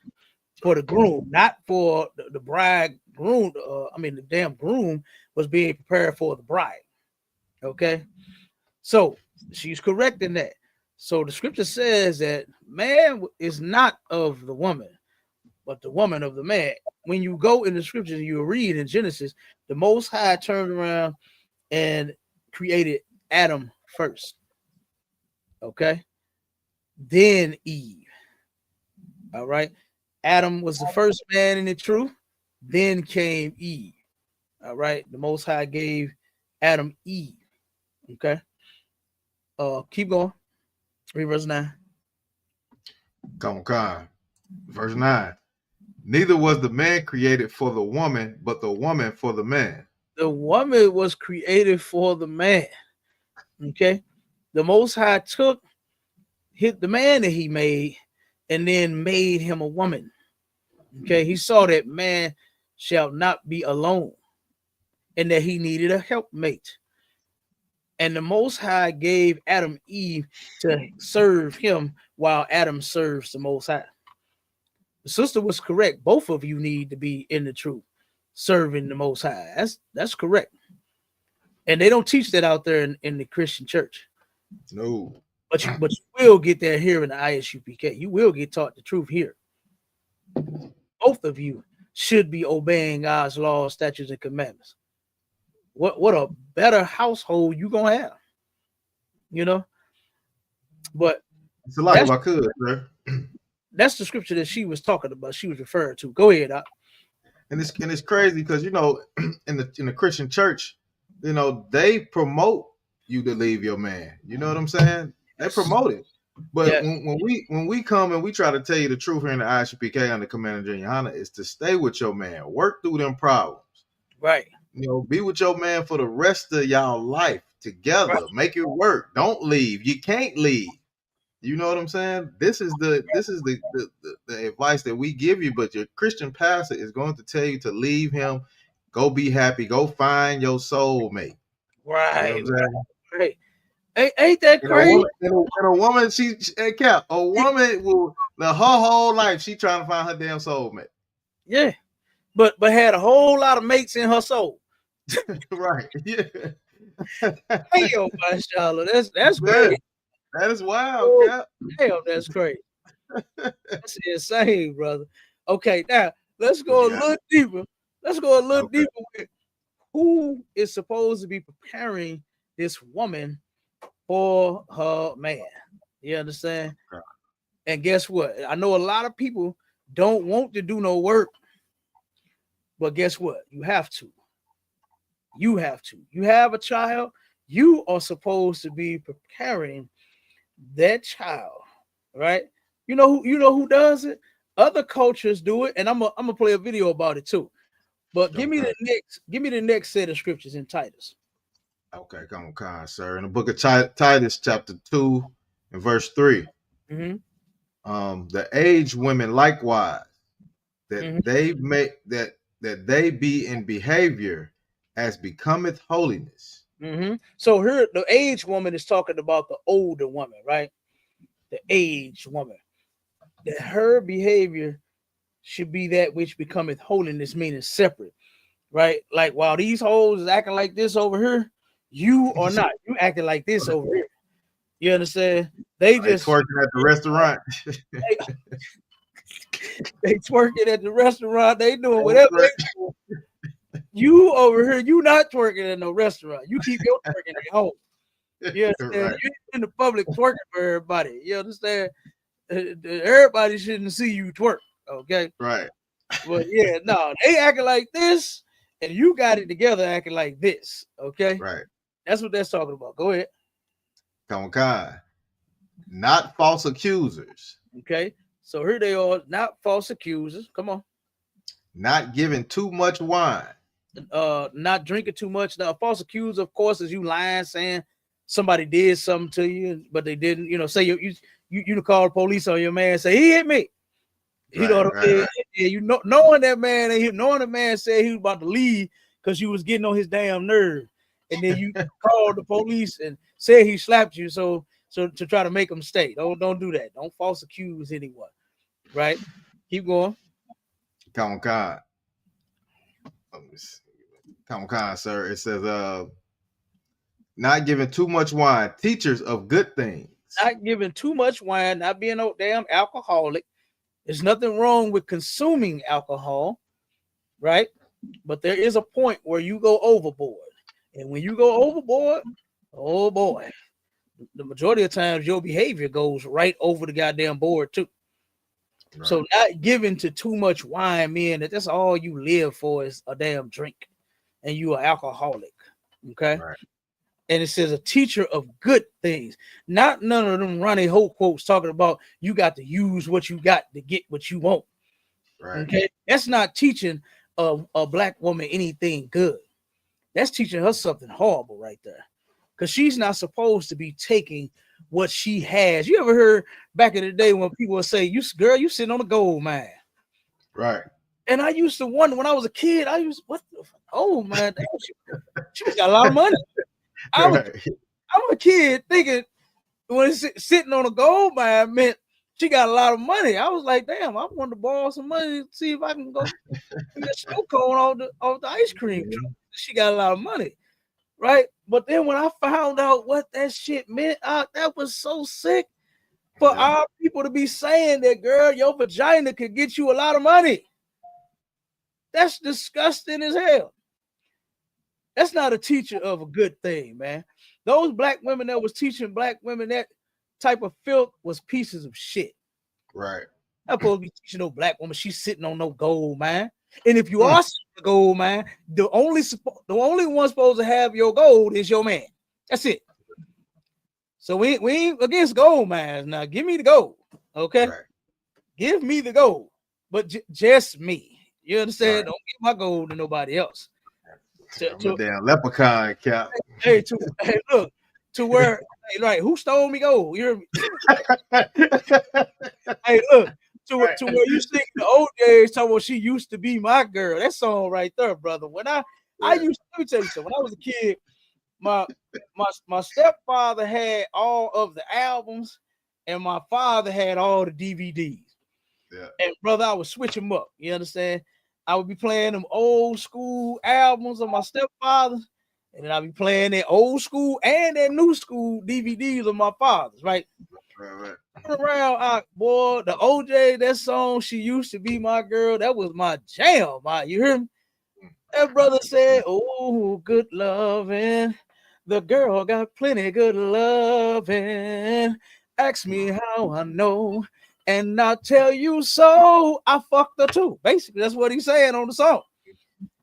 For the groom, not for the bride groom. The damn groom was being prepared for the bride. Okay, so she's correct in that. So the scripture says that man is not of the woman, but the woman of the man. When you go in the scriptures, you read in Genesis, the Most High turned around and created Adam first. Okay, then Eve. All right. Adam was the first man in the truth. Then came Eve. All right. The Most High gave Adam Eve. Okay. Keep going. Read verse 9. Come on. Verse 9. Neither was the man created for the woman, but the woman for the man. The woman was created for the man. Okay. The Most High took the man that he made and then made him a woman. Okay. He saw that man shall not be alone and that he needed a helpmate. And the Most High gave Adam Eve to serve him while Adam serves the Most High. The sister was correct. Both of you need to be in the truth, serving the Most High. That's correct. And they don't teach that out there in the Christian church. No. But you will get that here in the ISUPK. You will get taught the truth here. Both of you should be obeying God's laws, statutes, and commandments. What a better household you gonna have, you know? But it's a lot if I could, sir. That's the scripture that she was talking about. She was referring to. Go ahead, Doc. And it's crazy because in the Christian church, they promote you to leave your man. You know what I'm saying? They promote it. But when we come and we try to tell you the truth here in the ISUPK under Commander YAHANNA is to stay with your man, work through them problems. Right. Be with your man for the rest of y'all life together. Right. Make it work. Don't leave. You can't leave. You know what I'm saying? This is the advice that we give you, but your Christian pastor is going to tell you to leave him, go be happy, go find your soulmate. Right. You know right. Ain't that crazy? And a woman, a woman will her whole life she trying to find her damn soulmate. Yeah, but had a whole lot of mates in her soul. Right. Yeah. Hey, yo, mashallah, that's great. That is wild, Cap. Damn, that's great. That's insane, brother. Okay, now let's go a little deeper. Let's go a little deeper with who is supposed to be preparing this woman for her man. You understand? Okay. And guess what? I know a lot of people don't want to do no work, but guess what? You have to. You have to. You have a child. You are supposed to be preparing that child, right? You know who does it? Other cultures do it, and I'm gonna play a video about it too. But give me the next set of scriptures in Titus. Okay, come on, sir. In the book of Titus, chapter 2 and verse 3. Mm-hmm. The aged women likewise, that they make that they be in behavior as becometh holiness. Mm-hmm. So here, the aged woman is talking about the older woman, right? The aged woman. That her behavior should be that which becometh holiness, meaning separate, right? Like while these hoes is acting like this over here, you are not. You acting like this over here. You understand? They just twerking at the restaurant. they twerking at the restaurant. They doing whatever they do. You over here, you not twerking at no restaurant. You keep your twerking at home. You understand? Right. You're in the public twerking for everybody. You understand? Everybody shouldn't see you twerk. Okay. Right. But yeah, no, they acting like this, and you got it together acting like this. Okay. Right. That's what that's talking about. Go ahead. Come on, not false accusers. Okay. So here they are, not false accusers. Come on. Not giving too much wine. Not drinking too much. Now, a false accuser, of course, is you lying, saying somebody did something to you, but they didn't. You know, say you call the police on your man, say he hit me. You know what I mean? Yeah, you know, knowing that man, knowing the man said he was about to leave because you was getting on his damn nerve, and then you called the police and said he slapped you, so to try to make him stay. Don't do that. Don't false accuse anyone. Right? Keep going. Come on. Come on, sir. It says, not giving too much wine, teachers of good things. Not giving too much wine, not being no damn alcoholic. There's nothing wrong with consuming alcohol, right? But there is a point where you go overboard. And when you go overboard, oh boy, the majority of times your behavior goes right over the goddamn board too. Right. So not giving to too much wine, man, that's all you live for is a damn drink. And you are alcoholic. Okay. Right. And it says a teacher of good things, not none of them Ronnie Hope quotes talking about you got to use what you got to get what you want. Right. Okay, that's not teaching a black woman anything good. That's teaching her something horrible right there, because she's not supposed to be taking what she has. You ever heard back in the day when people would say, "You girl, you sitting on a gold mine." Right. And I used to wonder when I was a kid. What the gold mine? She got a lot of money. I'm a kid thinking when it's sitting on a gold mine meant she got a lot of money. I was like, damn, I want to borrow some money to see if I can go get a snow cone off the ice cream truck. She got a lot of money, right? But then when I found out what that shit meant, that was so sick for our people to be saying that, girl, your vagina could get you a lot of money. That's disgusting as hell. That's not a teacher of a good thing, man. Those black women that was teaching black women that type of filth was pieces of shit. Right. Not supposed to be teaching no black woman. She's sitting on no gold mine. And if you are sitting on a gold mine, the only one supposed to have your gold is your man. That's it. So we ain't against gold mines. Now give me the gold, okay? Right. Give me the gold, but just me. You understand? Right. Don't give my gold to nobody else. I'm a damn leprechaun, Cap. Hey, look, to where, right? Who stole me gold? You hear me? Hey, look, to where you sing the old days, talking about she used to be my girl. That song right there, brother. When I used to, let me tell you something. When I was a kid, my stepfather had all of the albums, and my father had all the DVDs. Yeah. And brother, I would switch them up. You understand? I would be playing them old school albums of my stepfather's, and then I'd be playing that old school and that new school DVDs of my father's, right? Right. Around, boy, the OJ, that song, She Used to Be My Girl, that was my jam. You hear me? That brother said, oh, good loving. The girl got plenty good loving. Ask me how I know, and I'll tell you so. I fucked her too. Basically, that's what he's saying on the song.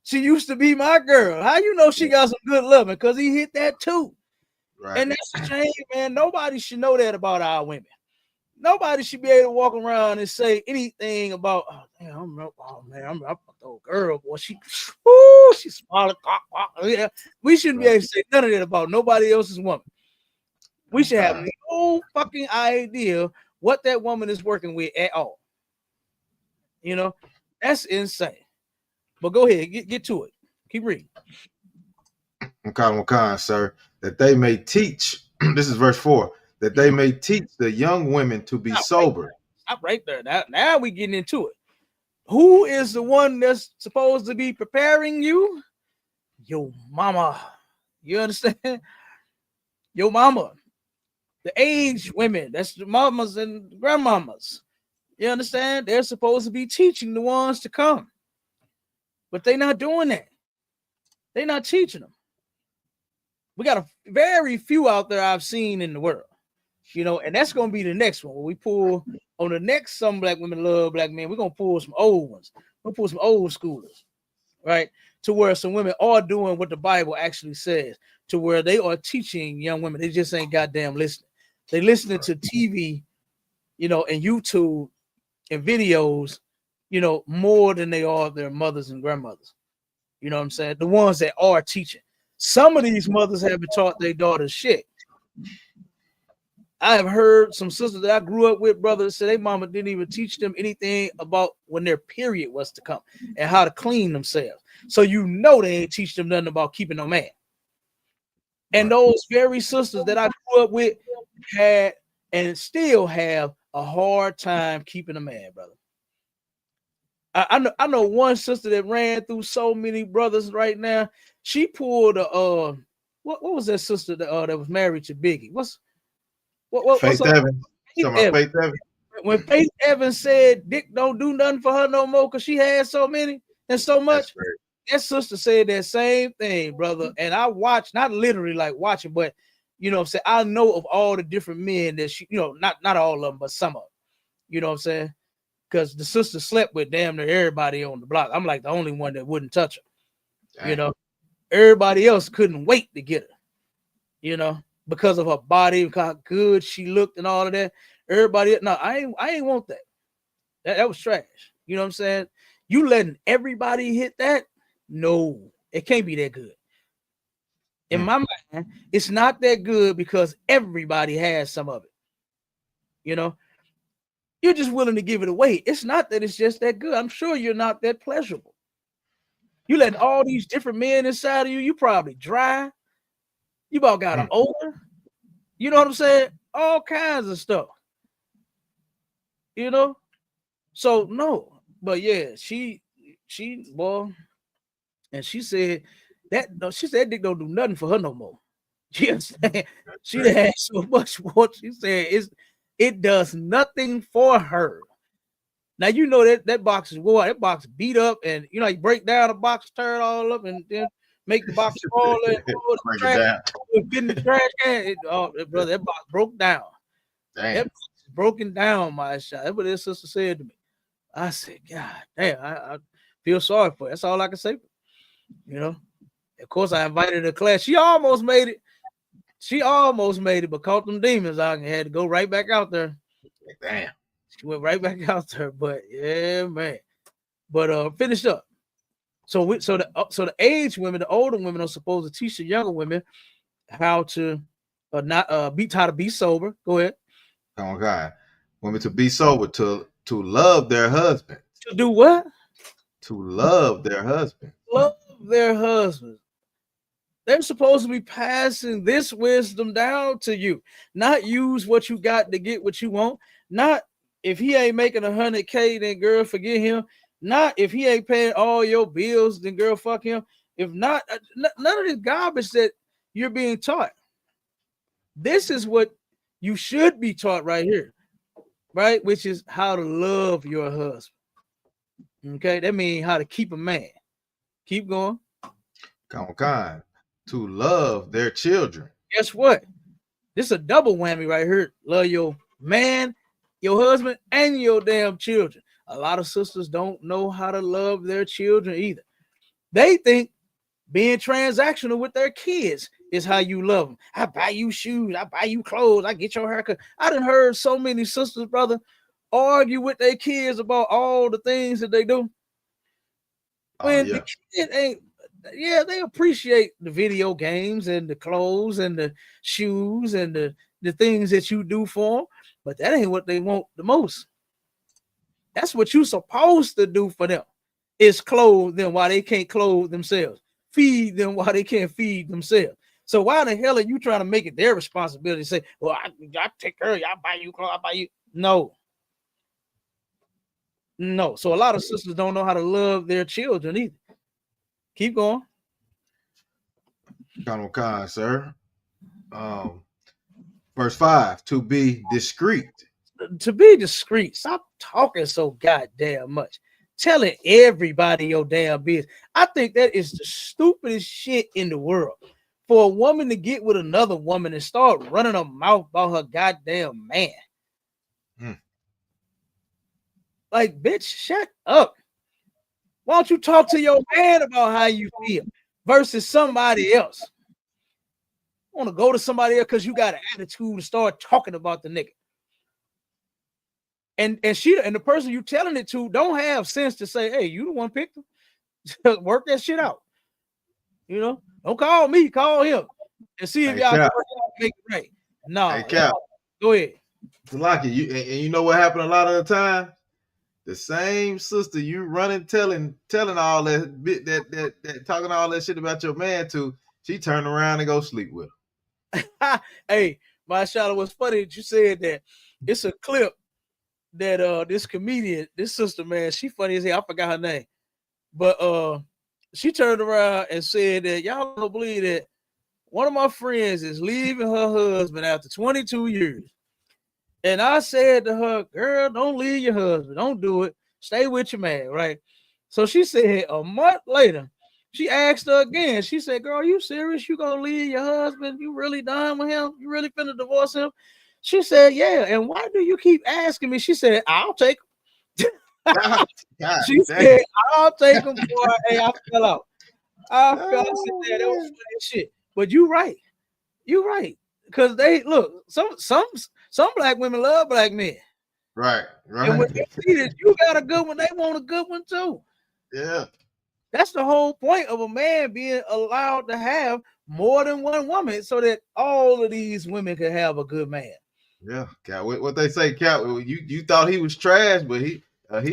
She used to be my girl. How you know she got some good loving? Because he hit that too. Right. And that's a shame, man. Nobody should know that about our women. Nobody should be able to walk around and say anything about, I'm a old girl, boy. She's smart. Yeah. We shouldn't be able to say none of that about nobody else's woman. We should have no fucking idea what that woman is working with at all. You know, that's insane. But go ahead, get to it. Keep reading. Okay, sir, that they may teach. This is verse 4. That they may teach the young women to be sober. Stop right there. Now we getting into it. Who is the one that's supposed to be preparing you? Your mama. You understand? Your mama. The aged women. That's the mamas and grandmamas. You understand? They're supposed to be teaching the ones to come. But they're not doing that. They're not teaching them. We got a very few out there I've seen in the world. You know, and that's going to be the next one. When we pull on the next Some Black Women Love Black Men, we're going to pull some old ones. We'll pull some old schoolers, right? To where some women are doing what the Bible actually says, to where they are teaching young women. They just ain't goddamn listening. They listening to TV, you know, and YouTube and videos, you know, more than they are their mothers and grandmothers. You know what I'm saying? The ones that are teaching. Some of these mothers haven't taught their daughters shit. I have heard some sisters that I grew up with, brothers, say their mama didn't even teach them anything about when their period was to come and how to clean themselves. So you know they ain't teach them nothing about keeping no man. And those very sisters that I grew up with had and still have a hard time keeping a man, brother. I know one sister that ran through so many brothers right now. She pulled a what was that sister that was married to Biggie? Faith Evans. Faith Evans. When Faith Evans said Dick don't do nothing for her no more because she had so many and so much, that sister said that same thing, brother. And I watched, not literally like watching, but you know what I'm saying, I know of all the different men that she, you know, not all of them, but some of them. You know what I'm saying? Because the sister slept with damn near everybody on the block. I'm like the only one that wouldn't touch her. Dang. You know, everybody else couldn't wait to get her, you know, because of her body, how good she looked and all of that. Everybody, no, I ain't want that. That was trash. You know what I'm saying? You letting everybody hit that? No, it can't be that good. In my mind, it's not that good because everybody has some of it. You know, you're just willing to give it away. It's not that it's just that good. I'm sure you're not that pleasurable. You letting all these different men inside of you, you probably dry. You about got an odor. You know what I'm saying? All kinds of stuff. You know? So no, but yeah, she boy, and she said that dick don't do nothing for her no more. You understand? She had so much more. She said it does nothing for her. Now you know that box is wore. That box beat up, and you know you break down the box, turn it all up, and then make the box fall and get in the trash can. Brother, that box broke down. Damn. That box is broken down, my shot. That's what his sister said to me. I said, God damn, I feel sorry for her. That's all I can say. You know, of course, I invited her to class. She almost made it. But caught them demons out and had to go right back out there. Damn. She went right back out there. But yeah, man. But finished up. So the age women, the older women are supposed to teach the younger women how to be sober. Go ahead. Oh God, women to be sober, to love their husband. To do what? To love their husband. Love their husbands. They're supposed to be passing this wisdom down to you, not use what you got to get what you want. Not if he ain't making $100K, then girl, forget him. Not if he ain't paying all your bills, then girl, fuck him. If not, none of this garbage that you're being taught. This is what you should be taught right here, right? Which is how to love your husband. Okay, that means how to keep a man. Keep going. Come on, to love their children. Guess what? This is a double whammy right here. Love your man, your husband, and your damn children. A lot of sisters don't know how to love their children either. They think being transactional with their kids is how you love them. I buy you shoes, I buy you clothes, I get your haircut. I done heard so many sisters, brother, argue with their kids about all the things that they do. When the kid ain't, they appreciate the video games and the clothes and the shoes and the things that you do for them, but that ain't what they want the most. That's what you're supposed to do for them, is clothe them while they can't clothe themselves, feed them while they can't feed themselves. So why the hell are you trying to make it their responsibility to say, well, I take care of you, I buy you clothes, I buy you? No. So a lot of sisters don't know how to love their children either. Keep going. Khan, sir. Verse 5, to be discreet. To be discreet. Stop talking so goddamn much. Telling everybody your damn business. I think that is the stupidest shit in the world. For a woman to get with another woman and start running her mouth about her goddamn man. Like, bitch, shut up. Why don't you talk to your man about how you feel versus somebody else? I want to go to somebody else because you got an attitude to start talking about the nigga. And the person you telling it to don't have sense to say, hey, you the one picked him. Work that shit out. You know, don't call me, call him and see if y'all can work out, make it right. No, hey, Cap. Go ahead. Talaki, you know what happened a lot of the time? The same sister you running telling all that bit that talking all that shit about your man to, she turned around and go sleep with him. Hey, my shout, was funny that you said that. It's a clip that this comedian, this sister, man, she funny as hell. I forgot her name, but she turned around and said that y'all don't believe that one of my friends is leaving her husband after 22 years. And I said to her, girl, don't leave your husband. Don't do it. Stay with your man, right? So she said a month later, she asked her again. She said, girl, are you serious? You gonna leave your husband? You really done with him? You really finna divorce him? She said, yeah. And why do you keep asking me? She said, I'll take him. She said, I'll take him. Boy, hey, I fell out. I said, that was funny shit. But you right. You right. Because they look, some black women love black men. Right. And when they see that you got a good one, they want a good one too. Yeah. That's the whole point of a man being allowed to have more than one woman, so that all of these women can have a good man. Yeah, Cap. What they say, Cap? You thought he was trash, but he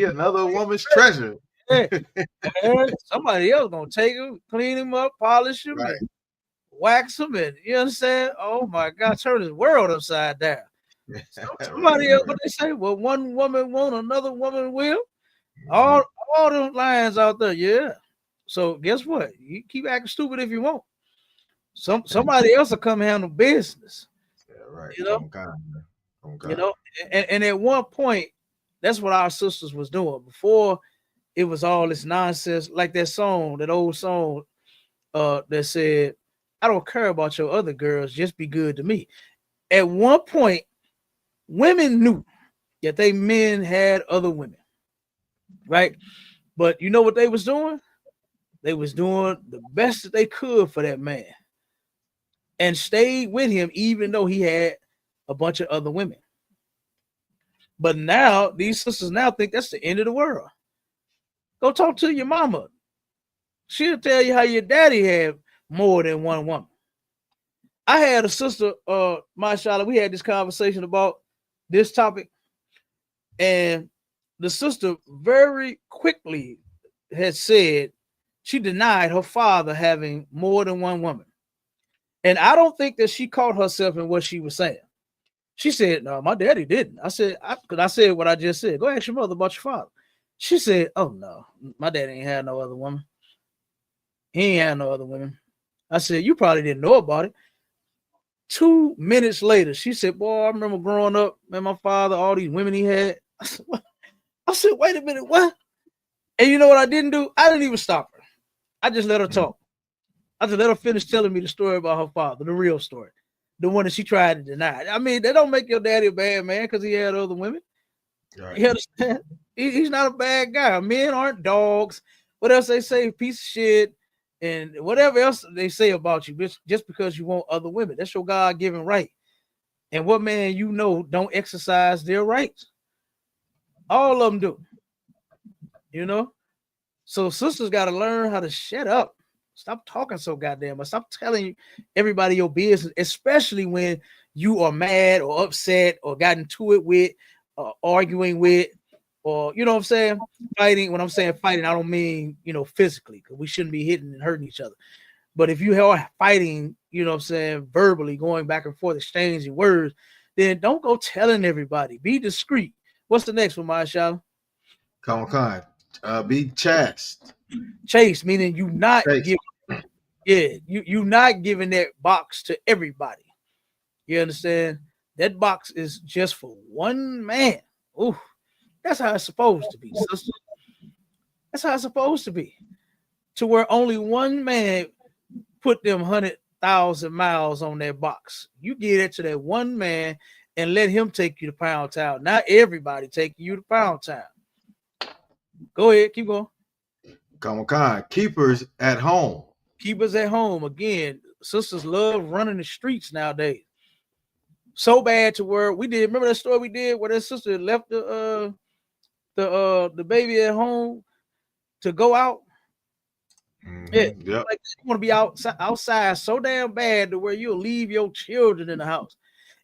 another woman's treasure. Yeah. Somebody else gonna take him, clean him up, polish him, Right. and wax him, and you understand? Oh my God, turn his world upside down. Somebody else, what they say? Well, one woman won't, another woman will. All them lines out there, yeah. So guess what? You keep acting stupid if you want. Somebody else will come handle business. Yeah, right. You know, Okay. you know, and at one point, that's what our sisters was doing before it was all this nonsense, like that song, that old song that said, I don't care about your other girls, just be good to me. At one point, women knew that they men had other women, right? But you know what they was doing? They was doing the best that they could for that man and stayed with him even though he had a bunch of other women. But now these sisters now think that's the end of the world. Go talk to your mama. She'll tell you how your daddy had more than one woman. I had a sister, mashallah, we had this conversation about this topic, and the sister very quickly had said she denied her father having more than one woman. And I don't think that she caught herself in what she was saying. She said, no, my daddy didn't. I said what I just said. Go ask your mother about your father. She said, oh no, my daddy ain't had no other woman. He ain't had no other women. I said, you probably didn't know about it. 2 minutes later, she said, boy, I remember growing up, man, my father, all these women he had. I said, what? I said, wait a minute, what? And you know what I didn't do? I didn't even stop her. I just let her talk. I just let her finish telling me the story about her father, the real story, the one that she tried to deny. I mean, they don't make your daddy a bad man because he had other women. Right. You understand? He's not a bad guy. Men aren't dogs. What else they say? Piece of shit. And whatever else they say about you, just because you want other women. That's your God-given right. And what man you know don't exercise their rights? All of them do. You know? So sisters got to learn how to shut up. Stop talking so goddamn much. Stop telling everybody your business, especially when you are mad or upset or got into it with, arguing with, or, you know what I'm saying? Fighting. When I'm saying fighting, I don't mean, physically, because we shouldn't be hitting and hurting each other. But if you are fighting, you know what I'm saying, verbally, going back and forth, exchanging words, then don't go telling everybody. Be discreet. What's the next one, Mashallah? Come on. Be chaste. Chaste, meaning you not giving, you not giving that box to everybody. You understand? That box is just for one man. Ooh, that's how it's supposed to be, sister. That's how it's supposed to be. To where only one man put them 100,000 miles on that box. You give it to that one man and let him take you to Pound Town. Not everybody taking you to Pound Town. Go ahead, keep going. Come on. Keepers at home. Keepers at home. Again, sisters love running the streets nowadays. So bad to where we did. Remember that story we did where that sister left the baby at home to go out? Yeah, yep. Like you want to be outside so damn bad to where you'll leave your children in the house.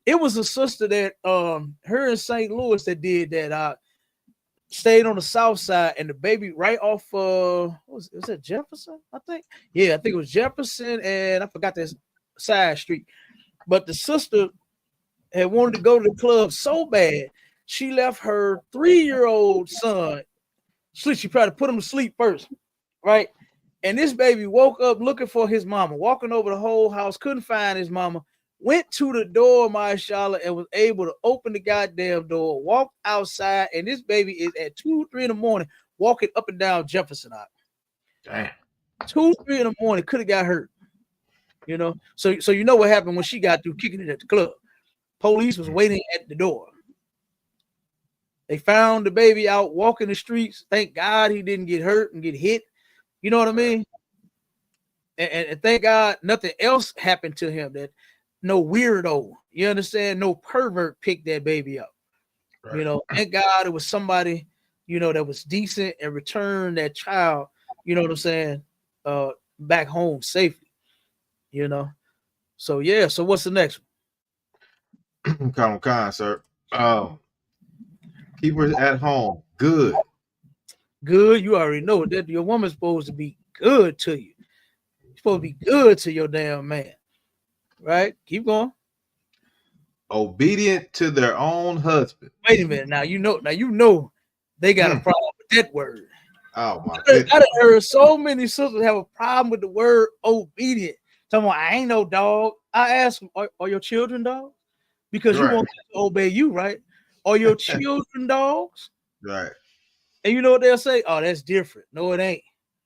It was a sister that her in St. Louis that did that. Stayed on the south side, and the baby right off was it Jefferson? I think it was Jefferson, and I forgot this side street. But the sister had wanted to go to the club so bad, she left her 3-year-old son sleep. She tried to put him to sleep first, right? And this baby woke up looking for his mama, walking over the whole house, couldn't find his mama, went to the door, mashallah, and was able to open the goddamn door, walk outside, and this baby is at 2, 3 in the morning walking up and down Jefferson Avenue. Damn. 2, 3 in the morning, could have got hurt. So you know what happened when she got through kicking it at the club. Police was waiting at the door. They found the baby out walking the streets. Thank God he didn't get hurt and get hit. You know what I mean? And thank God nothing else happened to him, that no weirdo, you understand, no pervert picked that baby up. Right. Thank God it was somebody, that was decent and returned that child you know what I'm saying, back home safely, you know. So yeah, so what's the next Come on, sir. Keep her at home. Good. Good, you already know that your woman's supposed to be good to you. You're supposed to be good to your damn man. Right? Keep going. Obedient to their own husband. Wait a minute. Now you know they got a problem with that word. Oh my I goodness. done heard so many sisters have a problem with the word obedient. Talking about, I ain't no dog. I ask them, are your children dogs? Because you Right. want them to obey you, right? Are your children dogs? Right. And you know what they'll say? Oh, that's different. No, it ain't.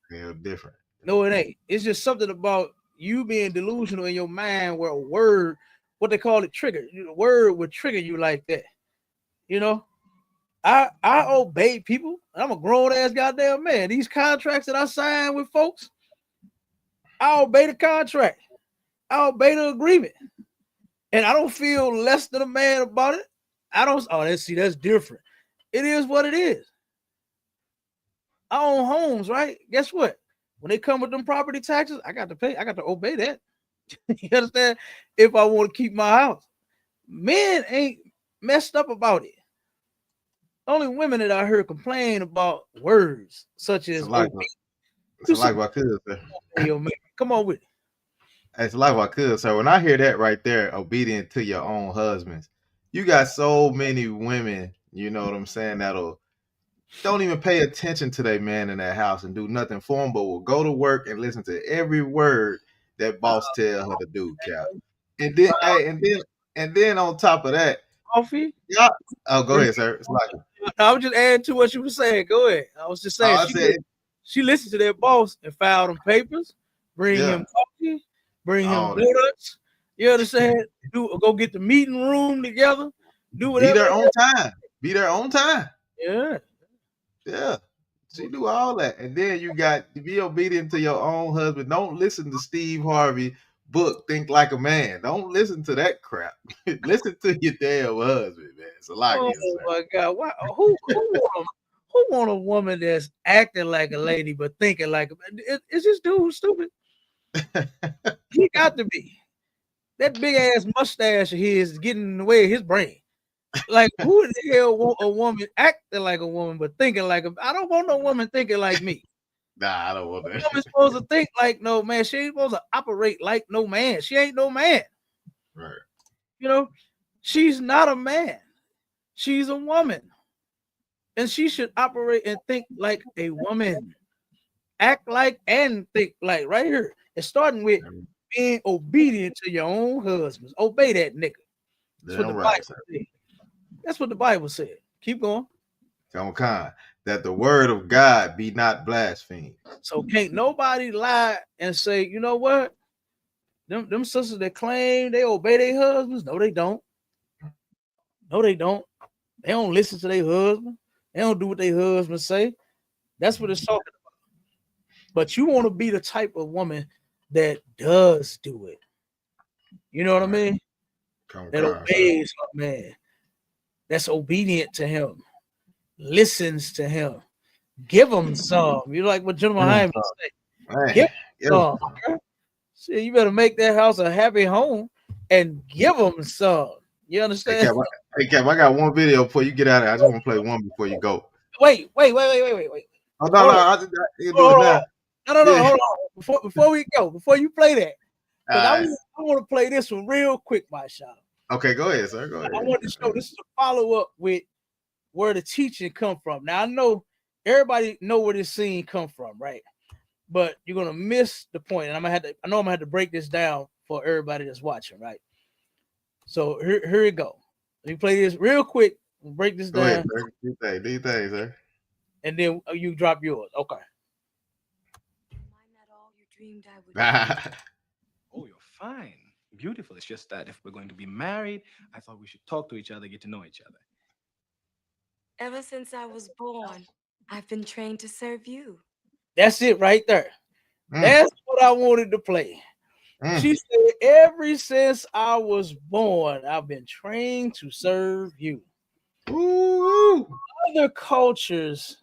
Yeah, different. No, it ain't. It's just something about you being delusional in your mind where a word, what they call it, trigger. The word would trigger you like that. You know, I obey people. I'm a grown ass goddamn man. These contracts that I sign with folks, I obey the contract. I obey the agreement. And I don't feel less than a man about it. I don't. Oh, that's different. It is what it is. I own homes, right? Guess what? When they come with them property taxes, I got to pay. I got to obey that. You understand? If I want to keep my house, men ain't messed up about it. Only women that I heard complain about words such as it's like my cousin. Come on with it. It's like my cousin. So when I hear that right there, obedient to your own husbands, you got so many women, you know what I'm saying, that'll don't even pay attention to their man in that house and do nothing for him, but will go to work and listen to every word that boss tell her to do, Cap. And then, and then on top of that, coffee. Yeah. Oh, go ahead, sir. It's like I was just adding to what you were saying. Go ahead. I was just saying she listened to their boss and filed them papers, bring him coffee, bring him donuts. You understand? Go get the meeting room together. Do whatever. Be there on time. Be there on time. Yeah. Yeah. She do all that. And then you got to be obedient to your own husband. Don't listen to Steve Harvey book, Think Like a Man. Don't listen to that crap. Listen to your damn husband, man. It's a lot. Oh my God. Why, who want a woman that's acting like a lady but thinking like a man? It's this dude stupid. He got to be. That big ass mustache of his is getting in the way of his brain. Like, who in the hell want a woman acting like a woman but thinking like a? I don't want no woman thinking like me. Nah, I don't want that. A woman's supposed to think like no man. She ain't supposed to operate like no man. She ain't no man. Right. You know, she's not a man. She's a woman. And she should operate and think like a woman. Act like and think like right here. It's starting with being obedient to your own husbands. Obey that nigga. That's what the Bible said. That's what the Bible said. Keep going. Come on, that the word of God be not blasphemed. So can't nobody lie and say, you know what? Them sisters that claim they obey their husbands, no, they don't. No, they don't. They don't listen to their husband. They don't do what their husbands say. That's what it's talking about. But you want to be the type of woman that does do it. You know what I mean? That obeys her man. That's obedient to him. Listens to him. Give him some. You like what General Hyman say. Give him some. See, you better make that house a happy home and give them some. You understand? Hey, Cap, I got one video before you get out of here. I just want to play one before you go. Wait. Oh, no, I just do it now. No, hold on. Before we go, before you play that, I want to play this one real quick, my shot. Okay, go ahead, sir. Go ahead. I want to show this is a follow-up with where the teaching come from. Now, I know everybody know where this scene come from, right? But you're gonna miss the point, and I'm gonna have to break this down for everybody that's watching, right? So here we go. Let me play this real quick. We'll break this down. Ahead, sir. Do you think, sir? And then you drop yours. Okay. Oh, you're fine. Beautiful. It's just that if we're going to be married, I thought we should talk to each other, get to know each other. Ever since I was born, I've been trained to serve you. That's it right there. That's what I wanted to play. She said, ever since I was born, I've been trained to serve you. Ooh. Other cultures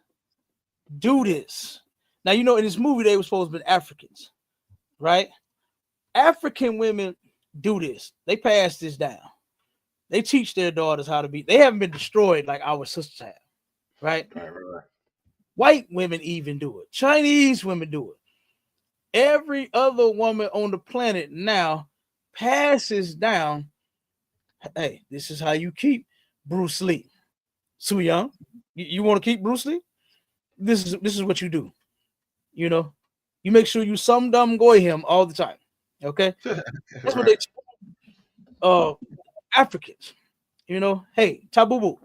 do this. Now, you know, in this movie, they were supposed to be Africans, right? African women do this. They pass this down. They teach their daughters how to be. They haven't been destroyed like our sisters have, right? Right. White women even do it. Chinese women do it. Every other woman on the planet now passes down. Hey, this is how you keep Bruce Lee. Su Young, you want to keep Bruce Lee? This is what you do. You know, you make sure you some dumb goy him all the time. Okay, that's what they Africans. You know, hey, Tabubu,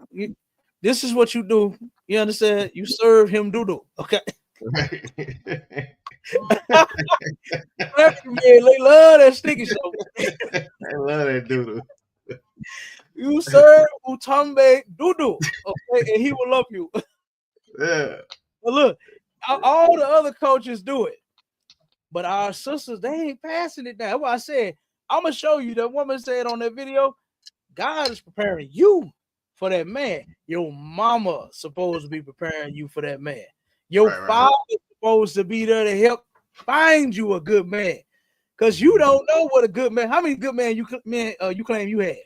this is what you do. You understand? You serve him doodle. Okay. They love that sticky show. I love that doodle. You serve Utambe doodle, okay, and he will love you. Yeah. But look, all the other coaches do it, but our sisters, they ain't passing it down. That's why I said, I'm gonna show you. The woman said on that video, God is preparing you for that man. Your mama supposed to be preparing you for that man. Your father is supposed to be there to help find you a good man, because you don't know what a good man. How many good men you claim you had?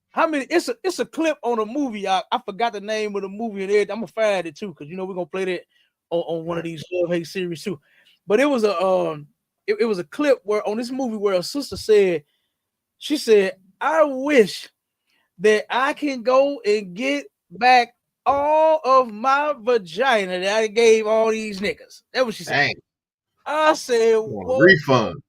How many? It's a clip on a movie. I forgot the name of the movie, and I'm gonna find it too, because you know we're gonna play that on one of these love hate series too. But it was it was a clip where on this movie where a sister said, she said, I wish that I can go and get back all of my vagina that I gave all these niggas. That's what she said. Dang. I said, refund.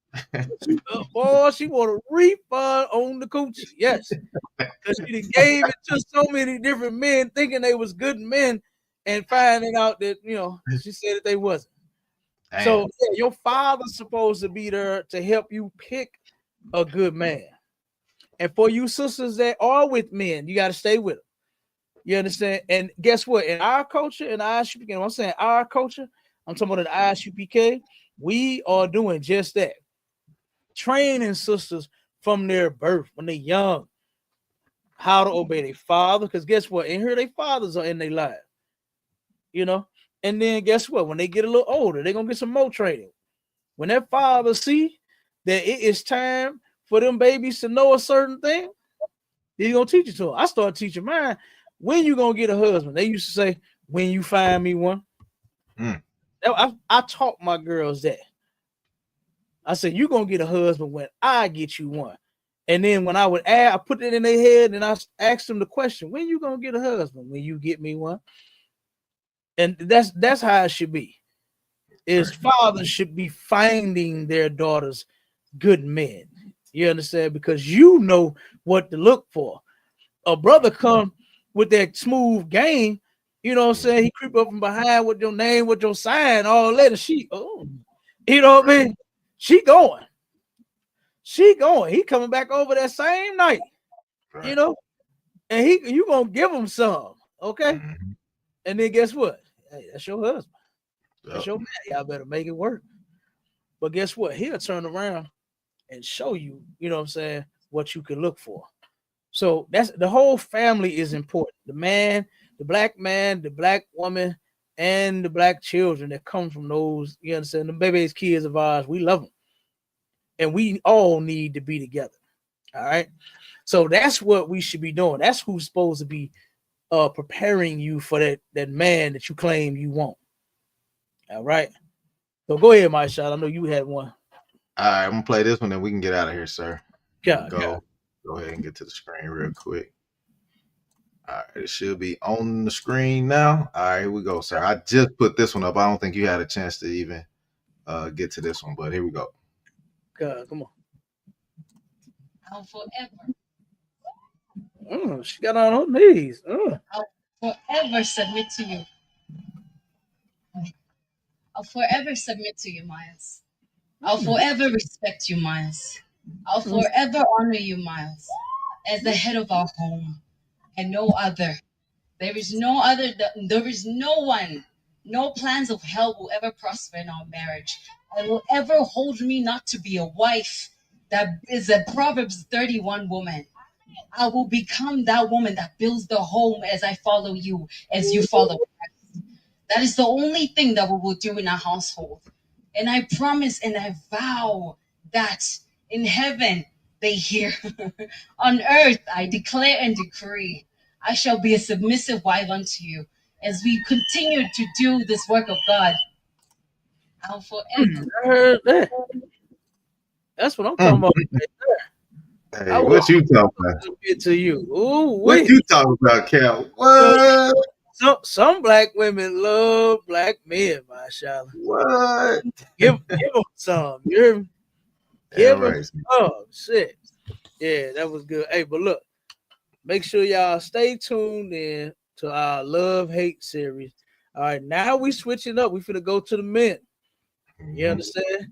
Boy, she want a refund on the coochie. Yes. Because she gave it to so many different men thinking they was good men and finding out that, you know, she said that they wasn't. Damn. So yeah, your father's supposed to be there to help you pick a good man. And for you sisters that are with men, you got to stay with them. You understand? And guess what? In our culture, in ISUPK, I'm saying our culture, I'm talking about the ISUPK, we are doing just that. Training sisters from their birth when they're young how to obey their father. Because guess what? In here, their fathers are in their life. You know? And then guess what? When they get a little older, they're going to get some more training. When their father see that it is time for them babies to know a certain thing, he's going to teach it to them. I started teaching mine. When you going to get a husband? They used to say, when you find me one. I taught my girls that. I said, you're going to get a husband when I get you one. And then when I would add, I put it in their head and I asked them the question, when you going to get a husband? When you get me one. And that's how it should be. Is fathers should be finding their daughters good men. You understand? Because you know what to look for. A brother come with that smooth game, you know what I'm saying? He creep up from behind with your name, with your sign, all that, and she, you know what I mean? She going. He coming back over that same night, you know, and you gonna give him some, okay? And then guess what? Hey, that's your husband. That's your man. Y'all better make it work. But guess what? He'll turn around and show you, you know what I'm saying, what you can look for. So that's the whole family is important. The man, the black woman, and the black children that come from those, you understand, the babies, kids of ours, we love them. And we all need to be together. All right. So that's what we should be doing. That's who's supposed to be preparing you for that man that you claim you want. All right. So go ahead, my shot. I know you had one. All right, I'm gonna play this one, then we can get out of here, sir. Yeah. Go ahead and get to the screen real quick. All right, it should be on the screen now. All right, here we go, sir. I just put this one up. I don't think you had a chance to even get to this one, but here we go. Come on. I'll forever. She got on her knees. I'll forever submit to you. I'll forever submit to you, Miles. I'll forever respect you, Miles. I'll forever honor you, Miles, as the head of our home, and no other. There is no other. There is no one. No plans of hell will ever prosper in our marriage, and will ever hold me not to be a wife that is a Proverbs 31 woman. I will become that woman that builds the home as I follow you, as you follow Christ. That is the only thing that we will do in our household. And I promise and I vow that in heaven they hear. On earth, I declare and decree, I shall be a submissive wife unto you. As we continue to do this work of God, I'll forever. I heard that. That's what I'm talking about. Hey, what you talking about? To you. Ooh, what you talking about, Cal? What? Some black women love black men, mashallah. What? Give them some. You hear me? Give them right. some. Shit. Yeah, that was good. Hey, but look, make sure y'all stay tuned in to our Love Hate series. All right, now we switching up. We finna go to the men. You understand?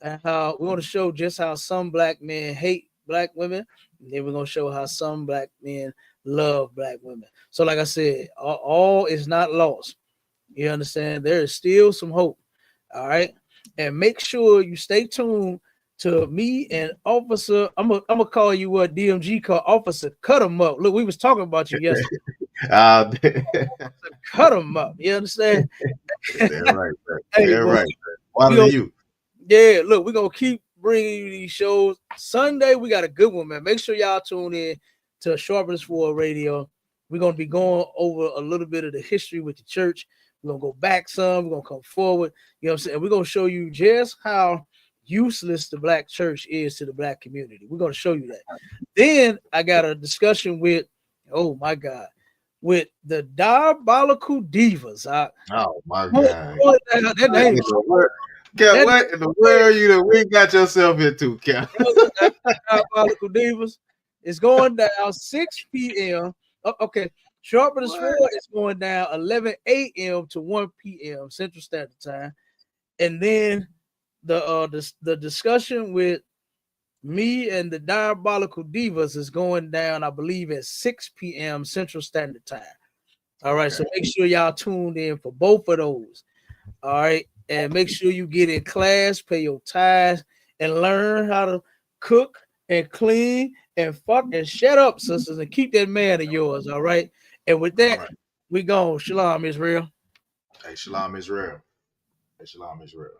And how we want to show just how some black men hate black women. And then we're gonna show how some black men love black women. So, like I said, all is not lost. You understand? There is still some hope. All right. And make sure you stay tuned to me and Officer. I'm gonna call you what DMG called Officer Cut 'em Up. Look, we was talking about you yesterday. Cut 'em up. You understand? That's right. Hey, that's right. Why do you? Yeah, look, we're gonna keep bringing you these shows. Sunday, we got a good one, man. Make sure y'all tune in to Sharpness for Radio. We're gonna be going over a little bit of the history with the church. We're gonna go back some, we're gonna come forward, you know what I'm saying? We're gonna show you just how useless the black church is to the black community. We're gonna show you that. Then I got a discussion with, oh my God, with the Diabolical Divas. Oh my God. That name. Cat, what in the world you done we got yourself into, Cat? Diabolical Divas. It's going down 6 p.m. Okay. Sharpness 4 is going down 11 a.m. to 1 p.m. Central Standard Time. And then the discussion with me and the Diabolical Divas is going down, I believe, at 6 p.m. Central Standard Time. All right. So make sure y'all tuned in for both of those. All right. And make sure you get in class, pay your tithes, and learn how to cook and clean and fuck and shut up, sisters, and keep that man of yours. All right. And with that, we gone. Shalom, Israel. Hey, Shalom, Israel. Hey, Shalom, Israel.